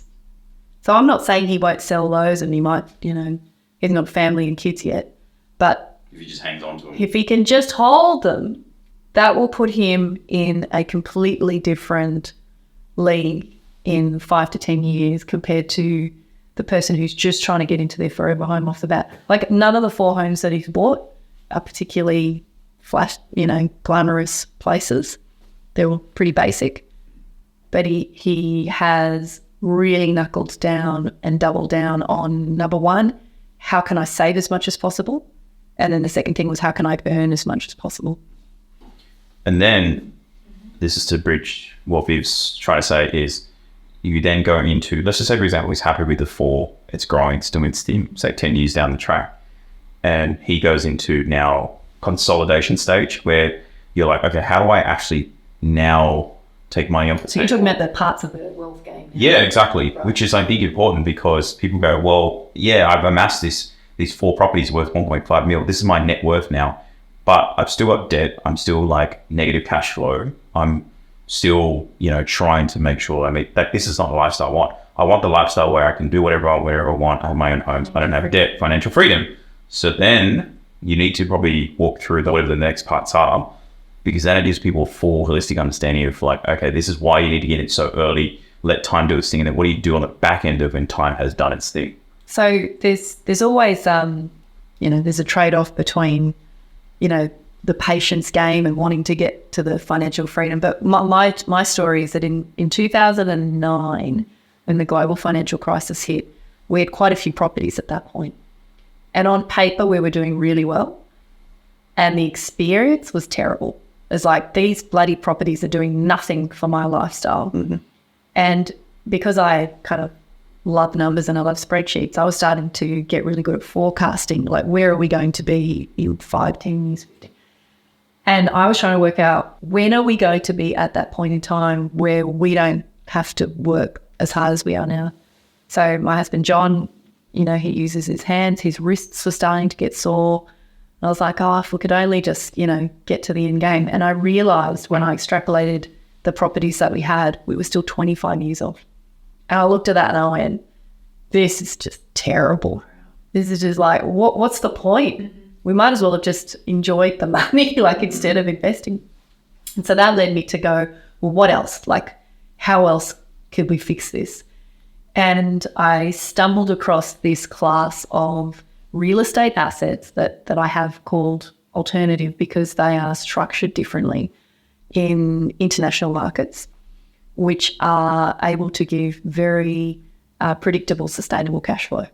So I'm not saying he won't sell those, and he might, he's not family and kids yet, but If he just hangs on to them. if he can just hold them, that will put him in a completely different league in 5 to 10 years compared to the person who's just trying to get into their forever home off the bat. Like, none of the 4 homes that he's bought are particularly flash, glamorous places. They're all pretty basic. But he has really knuckled down and doubled down on, number 1, how can I save as much as possible? And then the second thing was, how can I earn as much as possible? And then, this is to bridge what Viv's trying to say, is you then go into, let's just say, for example, he's happy with the 4, it's growing, still in steam, say 10 years down the track. And he goes into now consolidation stage where you're like, okay, how do I actually now take money off the So you're table? talking about the parts of the wealth game. Yeah, exactly. Right. Which is, I think, important because people go, well, yeah, I've amassed these 4 properties worth 1.5 mil. This is my net worth now, but I've still got debt. I'm still like negative cash flow. I'm still, trying to make sure that this is not the lifestyle I want. I want the lifestyle where I can do whatever I want. I have my own homes. I don't have debt, financial freedom. So then you need to probably walk through whatever the next parts are, because then it gives people a full holistic understanding of like, okay, this is why you need to get it so early. Let time do its thing. And then what do you do on the back end of when time has done its thing? So there's always, there's a trade-off between, the patience game and wanting to get to the financial freedom. But my story is that in 2009, when the global financial crisis hit, we had quite a few properties at that point. And on paper, we were doing really well. And the experience was terrible. It's like, these bloody properties are doing nothing for my lifestyle. Mm-hmm. And because I kind of love numbers and I love spreadsheets, I was starting to get really good at forecasting, like, where are we going to be in 5, 10 years? And I was trying to work out, when are we going to be at that point in time where we don't have to work as hard as we are now? So my husband, John, he uses his hands, his wrists were starting to get sore. And I was like, if we could only just, get to the end game. And I realised when I extrapolated the properties that we had, we were still 25 years off. And I looked at that and I went, this is just terrible. This is just like, what's the point? We might as well have just enjoyed the money, like, instead of investing. And so that led me to go, well, what else? Like, how else could we fix this? And I stumbled across this class of real estate assets that I have called alternative because they are structured differently in international markets, which are able to give very predictable, sustainable cash flow.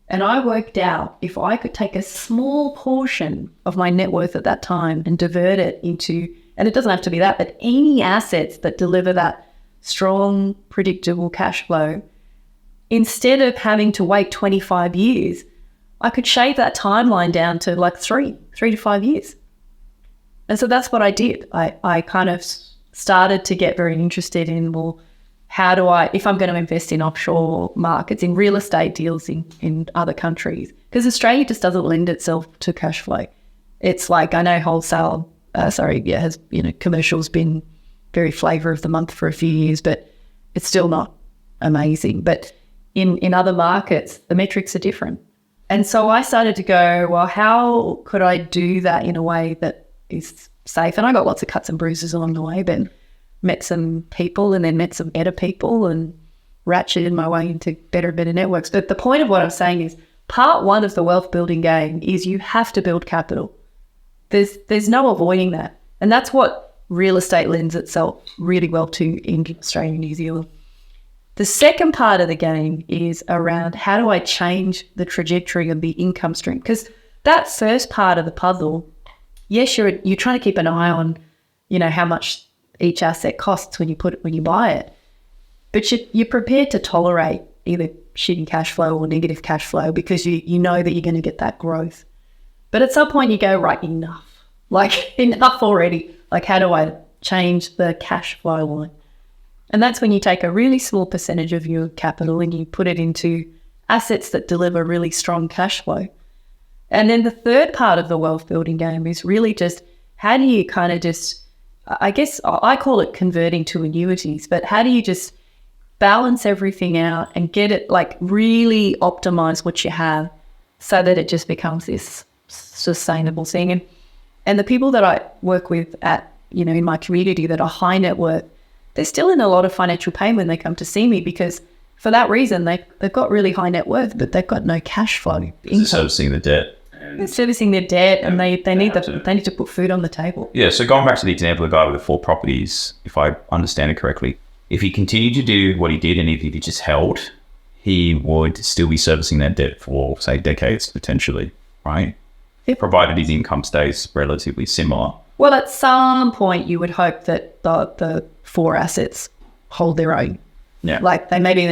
And I worked out if I could take a small portion of my net worth at that time and divert it into, and it doesn't have to be that, but any assets that deliver that strong, predictable cash flow, instead of having to wait 25 years, I could shave that timeline down to like 3 to 5 years. And so that's what I did. I kind of started to get very interested in, well, how do I, if I'm going to invest in offshore markets, in real estate deals in other countries, because Australia just doesn't lend itself to cash flow. It's like, I know wholesale, has, commercial's been very flavour of the month for a few years, but it's still not amazing. But in other markets, the metrics are different. And so I started to go, well, how could I do that in a way that is safe? And I got lots of cuts and bruises along the way, but met some people and then met some better people and ratcheted my way into better and better networks. But the point of what I'm saying is part one of the wealth building game is you have to build capital. There's no avoiding that. And that's what real estate lends itself really well to in Australia and New Zealand. The second part of the game is around how do I change the trajectory of the income stream? Because that first part of the puzzle, yes, you're trying to keep an eye on, how much each asset costs when you buy it, but you're prepared to tolerate either shitty cash flow or negative cash flow because you know that you're going to get that growth. But at some point you go, right, enough, enough already. Like, how do I change the cash flow line? And that's when you take a really small percentage of your capital and you put it into assets that deliver really strong cash flow. And then the third part of the wealth building game is really just how do you kind of just, I guess I call it converting to annuities, but how do you just balance everything out and get it, like, really optimize what you have so that it just becomes this sustainable thing. And the people that I work with at, in my community that are high net worth, they're still in a lot of financial pain when they come to see me because for that reason, they've got really high net worth, but they've got no cash flow. Servicing the debt. They're servicing their debt, and they need to put food on the table. Yeah, so going back to the example of the guy with the 4 properties, if I understand it correctly, if he continued to do what he did and if he just held, he would still be servicing that debt for, say, decades potentially, right? Yep. Provided his income stays relatively similar. Well, at some point you would hope that the 4 assets hold their own. Yeah. Like maybe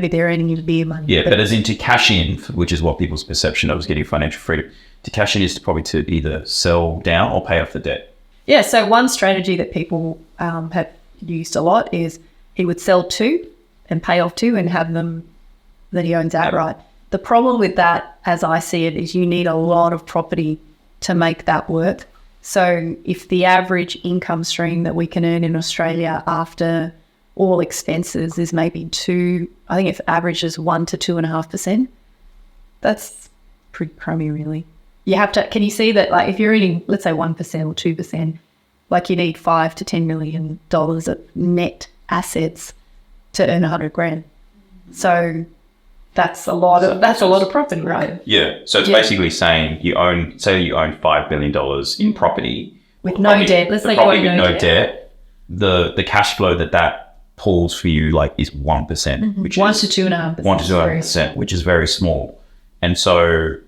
they're earning you beer money. Yeah, but as in to cash in, which is what people's perception of getting financial freedom, to cash in is probably to either sell down or pay off the debt. Yeah, so one strategy that people have used a lot is he would sell 2 and pay off 2 and have them that he owns outright. The problem with that, as I see it, is you need a lot of property to make that work. So if the average income stream that we can earn in Australia after all expenses is maybe 2, I think if average is 1 to 2.5%, that's pretty crummy, really. You have to, can you see that, like, if you're earning, let's say 1% or 2%, like you need $5 to $10 million of net assets to earn $100,000. So that's a lot of property, right? Yeah. So it's basically saying you own $5 billion in property with no debt. Let's say you own no debt. The cash flow that pulls for you is 1%, which 1 to 2.5%. 1 to 2.5%, which is very small. And so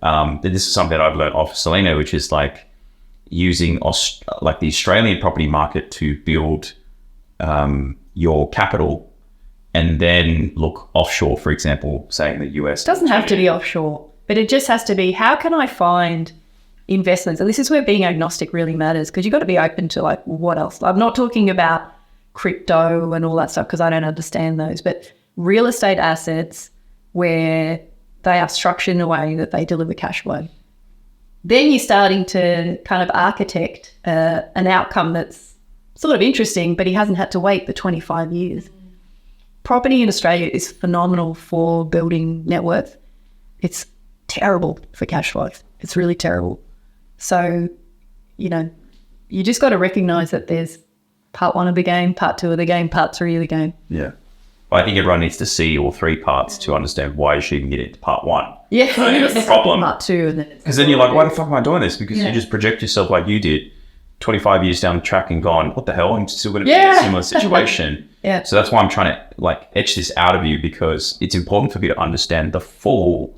this is something that I've learned off Salena, which is using the Australian property market to build your capital. And then look offshore, for example, say in the US. It doesn't have to be offshore, but it just has to be, how can I find investments? And this is where being agnostic really matters, because you've got to be open to what else? I'm not talking about crypto and all that stuff because I don't understand those, but real estate assets where they are structured in a way that they deliver cash flow. Then you're starting to kind of architect an outcome that's sort of interesting, but he hasn't had to wait the 25 years. Property in Australia is phenomenal for building net worth. It's terrible for cash flow. It's really terrible. So, you just got to recognize that there's part 1 of the game, part 2 of the game, part 3 of the game. Yeah. I think everyone needs to see all 3 parts to understand why you should even get into part 1. Yeah. That's the problem. Part 2. And then because then you're like, why the fuck am I doing this? Because you just project yourself like you did 25 years down the track and gone, what the hell? I'm still going to be in a similar situation. Yeah. So that's why I'm trying to like etch this out of you, because it's important for you to understand the full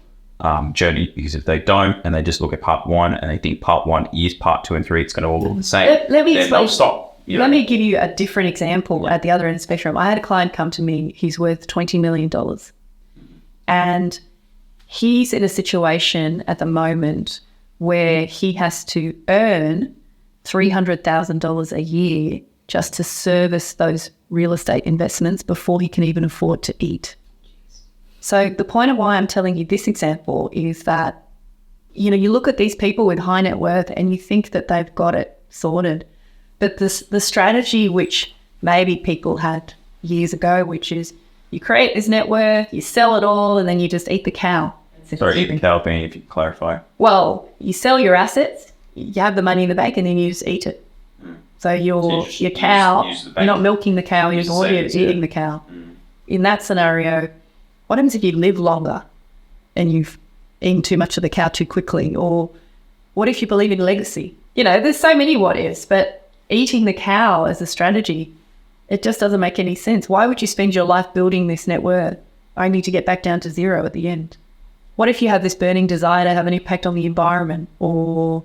journey. Because if they don't and they just look at part 1 and they think part 1 is part 2 and 3, it's going to all look the same. Let me then explain. they'll stop. Let me give you a different example at the other end of the spectrum. I had a client come to me, he's worth $20 million. And he's in a situation at the moment where he has to earn $300,000 a year just to service those real estate investments before he can even afford to eat. So the point of why I'm telling you this example is that, you know, you look at these people with high net worth and you think that they've got it sorted. But the strategy which maybe people had years ago, which is you create this net worth, you sell it all, and then you just eat the cow. Sorry, eat the cow being, if you clarify. Well, you sell your assets, you have the money in the bank, and then you just eat it. So your cow, you're not milking the cow, you're eating the cow. In that scenario, what happens if you live longer and you've eaten too much of the cow too quickly? Or what if you believe in legacy? You know, there's so many what ifs, but eating the cow as a strategy, it just doesn't make any sense. Why would you spend your life building this net worth only to get back down to 0 at the end? What if you have this burning desire to have an impact on the environment, or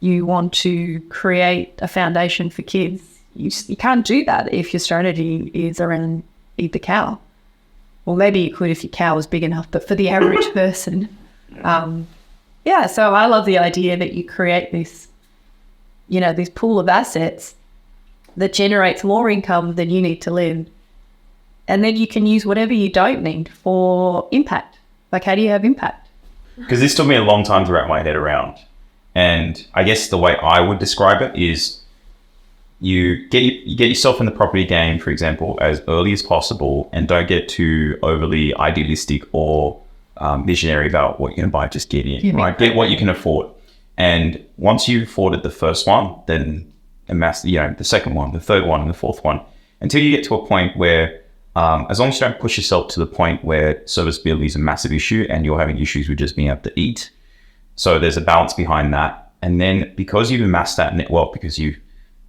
you want to create a foundation for kids? You can't do that if your strategy is around eat the cow. Well, maybe you could if your cow was big enough, but for the average person, so I love the idea that you create this, you know, this pool of assets that generates more income than you need to live. And then you can use whatever you don't need for impact. Like, how do you have impact? Because this took me a long time to wrap my head around. And I guess the way I would describe it is you get yourself in the property game, for example, as early as possible, and don't get too overly idealistic or visionary about what you're going to buy. Just get in, right? Get what you can afford. And once you've afforded the first one, then amass, the second one, the third one, and the fourth one, until you get to a point where, as long as you don't push yourself to the point where serviceability is a massive issue and you're having issues with just being able to eat. So there's a balance behind that. And then because you've amassed that net wealth, because you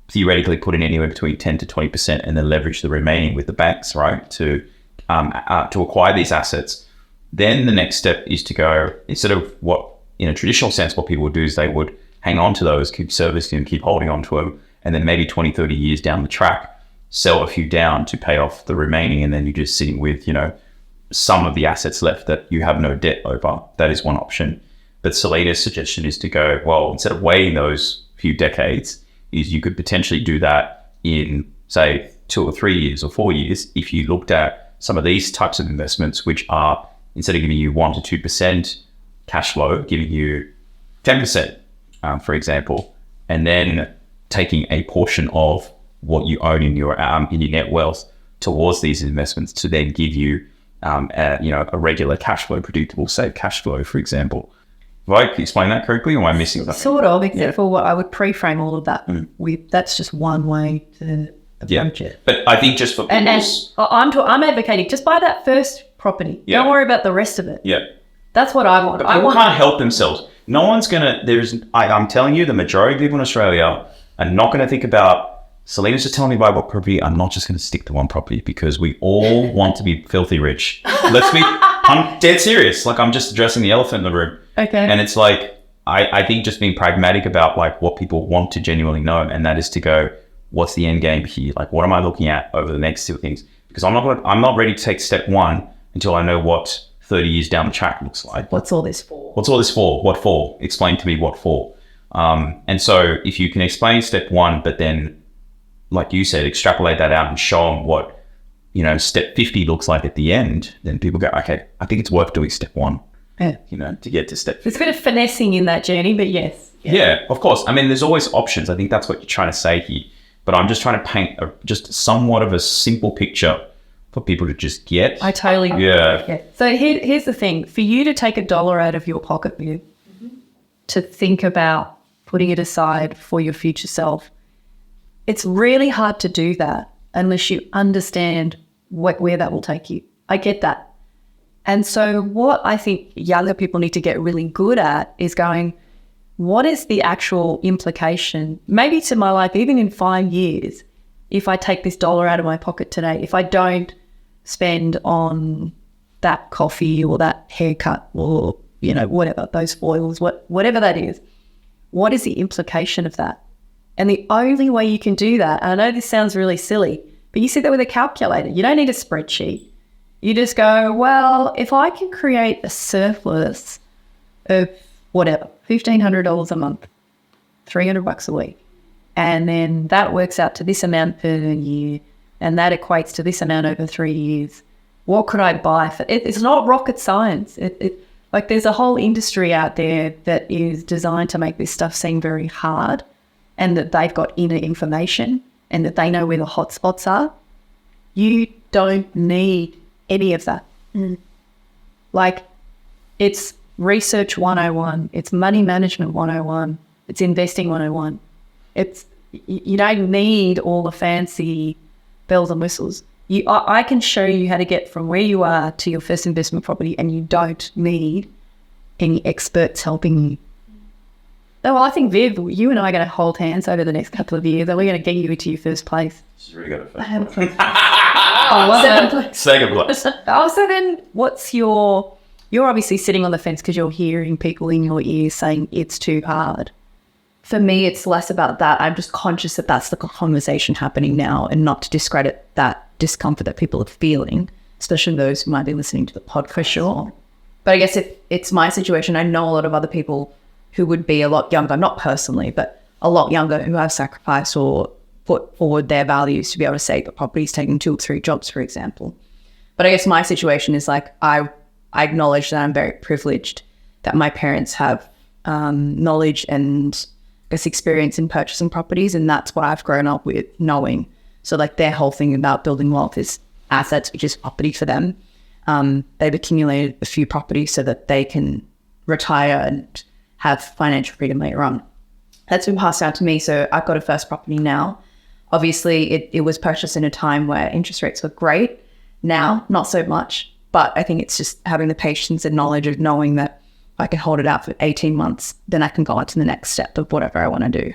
theoretically put in anywhere between 10 to 20% and then leverage the remaining with the banks, right, to acquire these assets, then the next step is to go, instead of what, in a traditional sense, what people would do is they would hang on to those, keep servicing them, keep holding on to them, and then maybe 20, 30 years down the track, sell a few down to pay off the remaining, and then you're just sitting with, some of the assets left that you have no debt over. That is one option. But Salena's suggestion is to go, well, instead of waiting those few decades, is you could potentially do that in, say, 2 or 3 years or 4 years if you looked at some of these types of investments, which are, instead of giving you 1% to 2% cash flow, giving you 10%, for example, and then taking a portion of what you own in your net wealth towards these investments to then give you, a regular cash flow, predictable, safe cash flow, for example. Have I explained that correctly, or am I missing something? Sort of, except for what I would pre-frame all of that with. That's just one way to approach it. But I think just for and I'm advocating just buy that first property. Yeah. Don't worry about the rest of it. Yeah. That's what I want. But people can't help themselves. No one's gonna. I'm telling you, the majority of people in Australia are not going to think about. Salena's just telling me about what property. I'm not just going to stick to one property because we all want to be filthy rich. I'm dead serious. Like, I'm just addressing the elephant in the room. Okay. And it's like, I think just being pragmatic about like what people want to genuinely know, and that is to go, what's the end game here? Like, what am I looking at over the next 2 things? Because I'm not ready to take step 1 until I know what 30 years down the track looks like. What's all this for? What's all this for? What for? Explain to me what for. And so if you can explain step 1, but then, like you said, extrapolate that out and show them what, step 50 looks like at the end, then people go, okay, I think it's worth doing step 1, to get to step 50. There's a bit of finessing in that journey, but yes. Yeah, of course. I mean, there's always options. I think that's what you're trying to say here. But I'm just trying to paint just somewhat of a simple picture for people to just get. I totally get. So here's the thing. For you to take $1 out of your pocket, to think about putting it aside for your future self, it's really hard to do that unless you understand where that will take you. I get that. And so what I think younger people need to get really good at is going, what is the actual implication, maybe to my life, even in 5 years, if I take this dollar out of my pocket today, if I don't spend on that coffee or that haircut or, you know, whatever, those foils, whatever that is, what is the implication of that? And the only way you can do that, and I know this sounds really silly, but you sit there with a calculator. You don't need a spreadsheet. You just go, well, if I can create a surplus of whatever, $1,500 a month, $300 a week, and then that works out to this amount per year, and that equates to this amount over 3 years, what could I buy for it? It's not rocket science. Like there's a whole industry out there that is designed to make this stuff seem very hard, and that they've got inner information and that they know where the hot spots are. You don't need any of that. Like, it's research 101, it's money management 101, it's investing 101. You don't need all the fancy bells and whistles. I can show you how to get from where you are to your first investment property, and you don't need any experts helping you. No, I think, Viv, you and I are going to hold hands over the next couple of years, and we're going to get you into your first place. She's already got a first. I have a place. Second place. Second place. So then what's you're obviously sitting on the fence because you're hearing people in your ears saying it's too hard. For me, it's less about that. I'm just conscious that that's the conversation happening now, and not to discredit that discomfort that people are feeling, especially those who might be listening to the pod, for sure. But I guess if it's my situation, I know a lot of other people who would be a lot younger, not personally, but a lot younger, who have sacrificed or put forward their values to be able to save a property, taking 2 or 3 jobs, for example. But I guess my situation is like, I acknowledge that I'm very privileged, that my parents have knowledge and this experience in purchasing properties, and that's what I've grown up with knowing. So like their whole thing about building wealth is assets, which is property for them. They've accumulated a few properties so that they can retire and have financial freedom later on. That's been passed down to me. So I've got a first property now. Obviously, it was purchased in a time where interest rates were great. Now, not so much. But I think it's just having the patience and knowledge of knowing that I can hold it out for 18 months, then I can go on to the next step of whatever I want to do.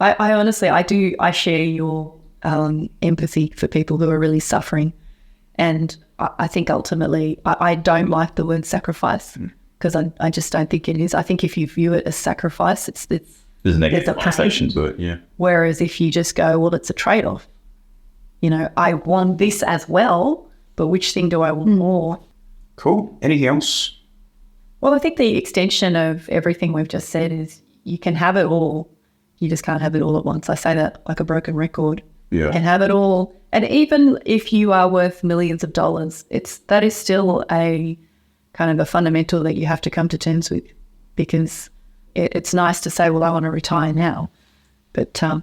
I honestly, I share your empathy for people who are really suffering. And I think ultimately, I don't like the word sacrifice, because I just don't think it is. I think if you view it as sacrifice, there's a negative connotation to it, yeah. Whereas if you just go, well, it's a trade-off. You know, I want this as well, but which thing do I want more? Cool. Anything else? Well, I think the extension of everything we've just said is you can have it all. You just can't have it all at once. I say that like a broken record. Yeah. You can have it all. And even if you are worth millions of dollars, that is still a kind of a fundamental that you have to come to terms with, because it's nice to say, well, I want to retire now, but you're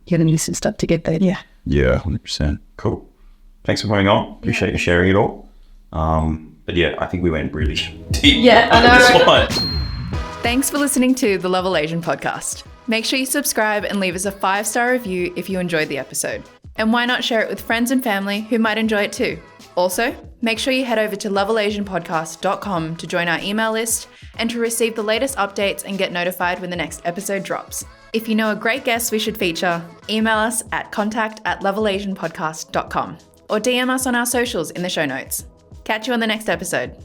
going to need some stuff to get there. Yeah. Yeah, 100%. Cool. Thanks for coming on. Appreciate you sharing it all. But yeah, I think we went really deep. Yeah, I know. This one. Thanks for listening to the Level Asian podcast. Make sure you subscribe and leave us a 5-star review if you enjoyed the episode. And why not share it with friends and family who might enjoy it too? Also, make sure you head over to levelasianpodcast.com to join our email list and to receive the latest updates and get notified when the next episode drops. If you know a great guest we should feature, email us at contact@levelasianpodcast.com or DM us on our socials in the show notes. Catch you on the next episode.